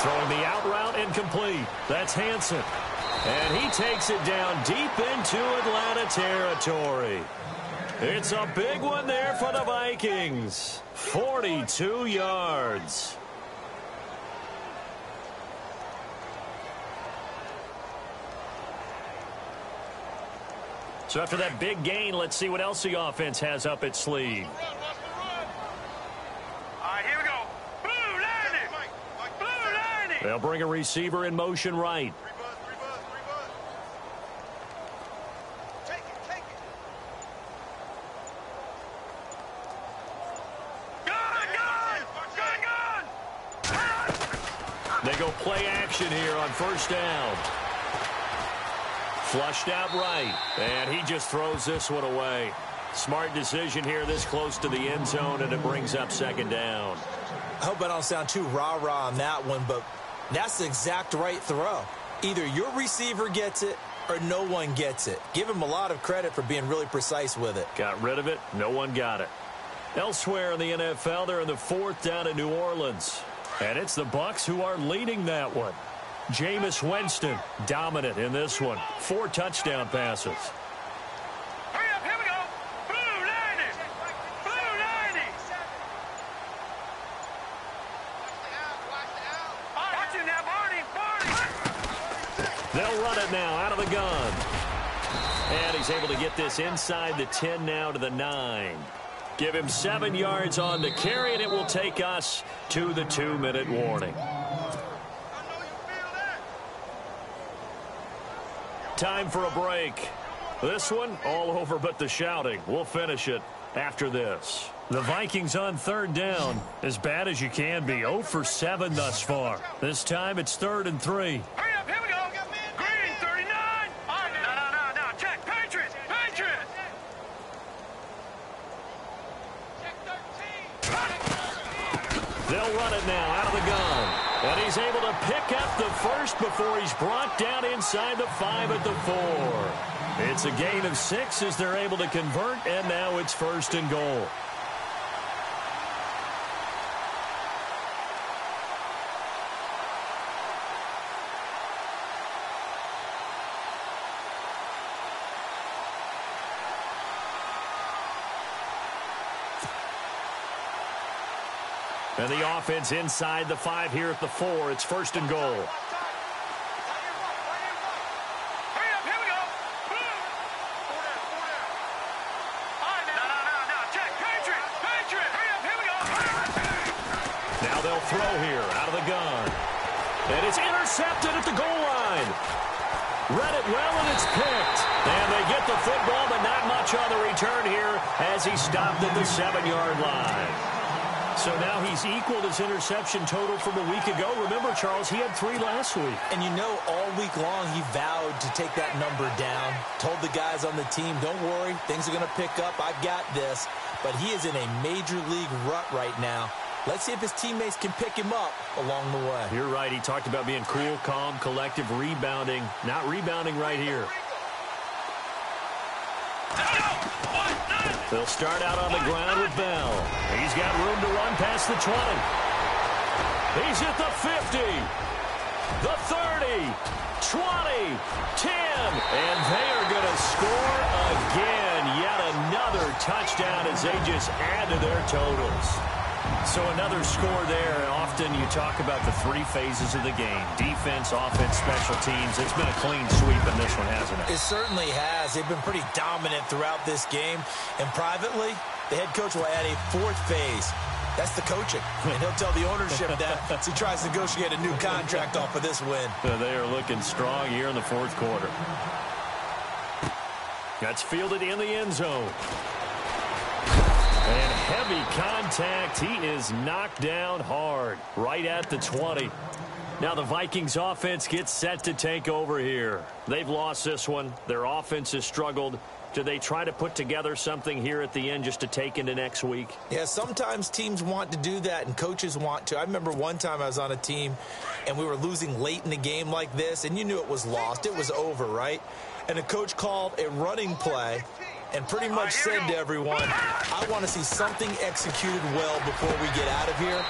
Speaker 2: Throwing the out route incomplete. That's Hansen. And he takes it down deep into Atlanta territory. It's a big one there for the Vikings. 42 yards. So after that big gain, let's see what else the offense has up its sleeve.
Speaker 4: right, here we go. Blue 90. Blue 90.
Speaker 2: They'll bring a receiver in motion right. They go play action here on first down. Flushed out right, and he just throws this one away. Smart decision here this close to the end zone, and it brings up second down.
Speaker 3: I hope I don't sound too rah-rah on that one, but that's the exact right throw. Either your receiver gets it or no one gets it. Give him a lot of credit for being really precise with it.
Speaker 2: Got rid of it. No one got it. Elsewhere in the NFL, they're in the fourth down in New Orleans. And it's the Bucs who are leading that one. Jameis Winston dominant in this one. 4 touchdown passes.
Speaker 4: Hurry up, here we go. Blue 90. Blue 90. Watch him now, Barney.
Speaker 2: They'll run it now out of the gun. And he's able to get this inside the 10 now to the 9. Give him 7 yards on the carry, and it will take us to the 2-minute warning. Time for a break. This one, all over but the shouting. We'll finish it after this. The Vikings on third down, as bad as you can be. 0 for 7 thus far. This time it's 3rd and 3.
Speaker 4: Hurry up, here we go. Green 39. No. Check. Patriots.
Speaker 2: They'll run it now out of the gun. And he's able to pick up the first before he's brought down inside the 5 at the 4. It's a gain of 6 as they're able to convert, and now it's 1st and goal. And the offense inside the 5 here at the 4. It's 1st and goal.
Speaker 4: Hurry up, here we go. No. Check. Patriots. Hurry up, here we go.
Speaker 2: Now they'll throw here out of the gun. And it's intercepted at the goal line. Read it well, and it's picked. And they get the football, but not much on the return here as he stopped at the 7-yard line. So now he's equaled his interception total from a week ago. Remember, Charles, he had 3 last week.
Speaker 3: And you know, all week long he vowed to take that number down. Told the guys on the team, don't worry, things are going to pick up. I've got this. But he is in a major league rut right now. Let's see if his teammates can pick him up along the way.
Speaker 2: You're right. He talked about being cool, calm, collective, rebounding. Not rebounding right here. They'll start out on the ground with Bell. He's got room to run past the 20. He's at the 50, the 30, 20, 10, and they are going to score again. Yet another touchdown as they just add to their totals. So another score there. Often you talk about the 3 phases of the game. Defense, offense, special teams. It's been a clean sweep in this one, hasn't it?
Speaker 3: It certainly has. They've been pretty dominant throughout this game. And privately, the head coach will add a 4th phase. That's the coaching. And he'll tell the ownership that as he tries to negotiate a new contract off of this win.
Speaker 2: They are looking strong here in the 4th quarter. That's fielded in the end zone. And heavy contact. He is knocked down hard right at the 20. Now the Vikings offense gets set to take over here. They've lost this one. Their offense has struggled. Do they try to put together something here at the end just to take into next week?
Speaker 3: Yeah, sometimes teams want to do that and coaches want to. I remember one time I was on a team and we were losing late in the game like this, and you knew it was lost. It was over, right? And the coach called a running play and pretty much said to everyone, I want to see something executed well before we get out of here.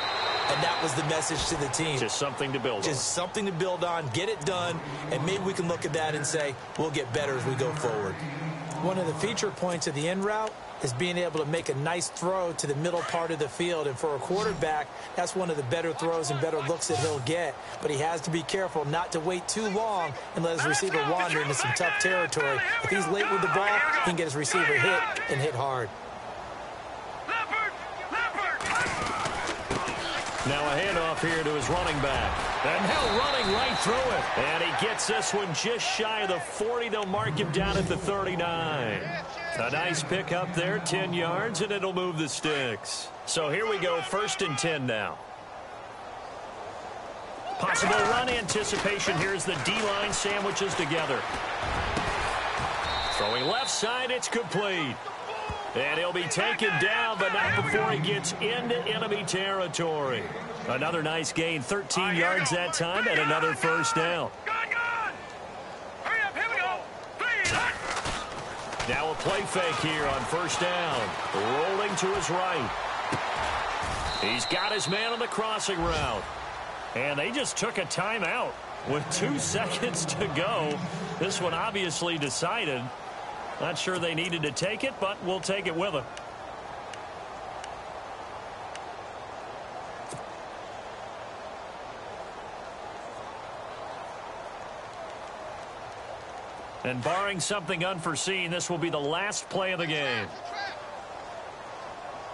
Speaker 3: And that was the message to the team.
Speaker 2: Just something to build on.
Speaker 3: Just something to build on, get it done, and maybe we can look at that and say, we'll get better as we go forward. One of the feature points of the in route is being able to make a nice throw to the middle part of the field. And for a quarterback, that's one of the better throws and better looks that he'll get. But he has to be careful not to wait too long and let his receiver wander into some tough territory. If he's late with the ball, he can get his receiver hit and hit hard.
Speaker 2: Now a handoff here to his running back. And he'll running right through it. And he gets this one just shy of the 40. They'll mark him down at the 39. A nice pick up there, 10 yards, and it'll move the sticks. So here we go, 1st and 10 now. Possible run anticipation. Here's the D-line sandwiches together. Throwing left side, it's complete. And he'll be taken down, but not before he gets into enemy territory. Another nice gain, 13 yards that time, and another first down.
Speaker 4: Hurry up, here we go.
Speaker 2: Now a play fake here on first down. Rolling to his right. He's got his man on the crossing route. And they just took a timeout with 2 seconds to go. This one obviously decided. Not sure they needed to take it, but we'll take it with them. And barring something unforeseen, this will be the last play of the game.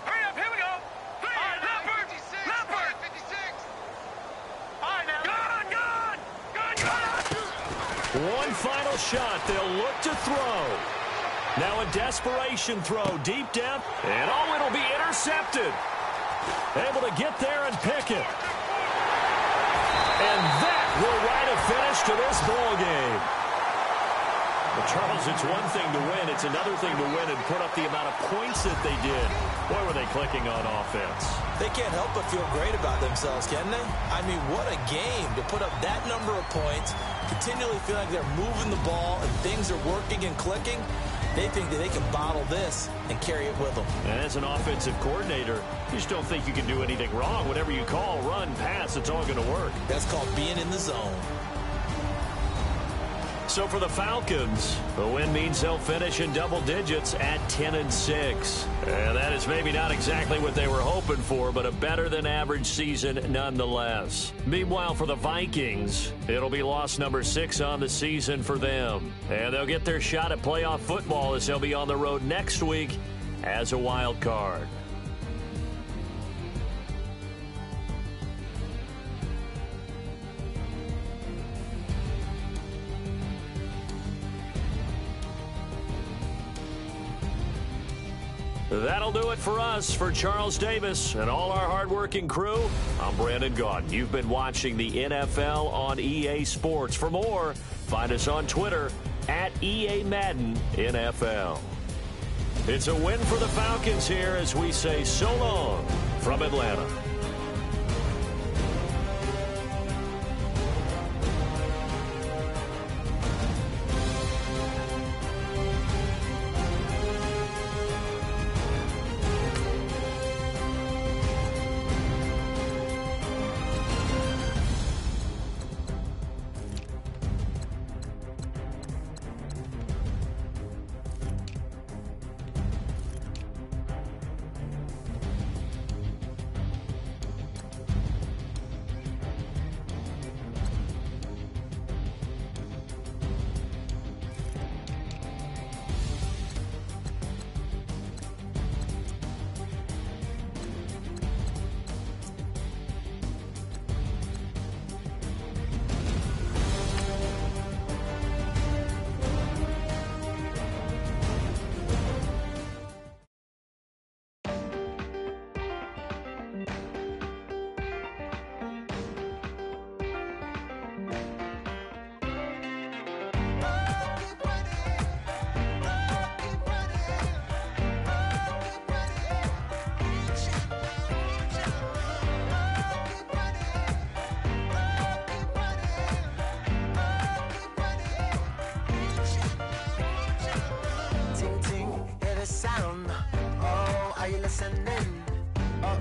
Speaker 4: Hurry up, here we go. Leopard, 56. All right, now. Gone.
Speaker 2: One final shot. They'll look to throw. Now a desperation throw deep down. And oh, it'll be intercepted. Able to get there and pick it. And that will write a finish to this ball game. Well, Charles, it's one thing to win. It's another thing to win and put up the amount of points that they did. Boy, were they clicking on offense.
Speaker 3: They can't help but feel great about themselves, can they? I mean, what a game to put up that number of points, continually feel like they're moving the ball and things are working and clicking. They think that they can bottle this and carry it with them.
Speaker 2: And as an offensive coordinator, you just don't think you can do anything wrong. Whatever you call, run, pass, it's all going to work.
Speaker 3: That's called being in the zone.
Speaker 2: So for the Falcons, the win means they'll finish in double digits at 10-6. And that is maybe not exactly what they were hoping for, but a better than average season nonetheless. Meanwhile, for the Vikings, it'll be loss number 6 on the season for them. And they'll get their shot at playoff football as they'll be on the road next week as a wild card. That'll do it for us. For Charles Davis and all our hardworking crew, I'm Brandon Gaudin. You've been watching the NFL on EA Sports. For more, find us on Twitter at EA Madden NFL. It's a win for the Falcons here as we say so long from Atlanta.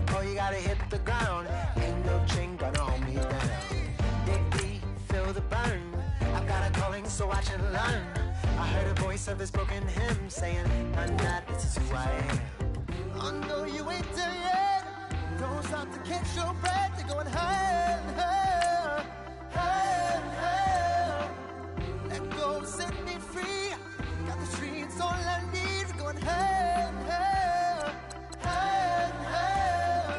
Speaker 5: Oh, you gotta hit the ground. Ain't no chain gonna hold me down. Dig deep, feel the burn. I've got a calling, so watch and learn. I heard a voice of this broken hymn saying, "I'm not, this is who I am." I know you ain't there yet. Don't stop to catch your breath. You're going higher, higher, higher, higher. Let go, set me free. Got the streets, all I need. We're going higher, higher, higher, higher.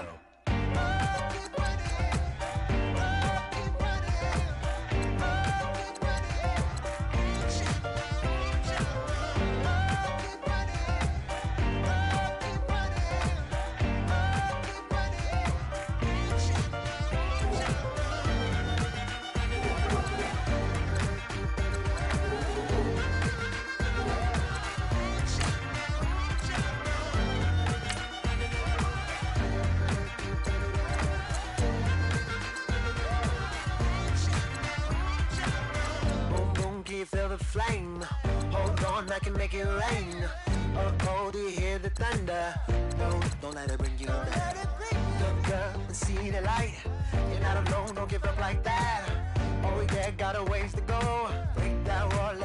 Speaker 5: flame. Hold on, I can make it rain. Oh, do you hear the thunder? No, don't let it bring you down. Look up and see the light. You're not alone, don't give up like that. Oh yeah, got a ways to go. Break that wall.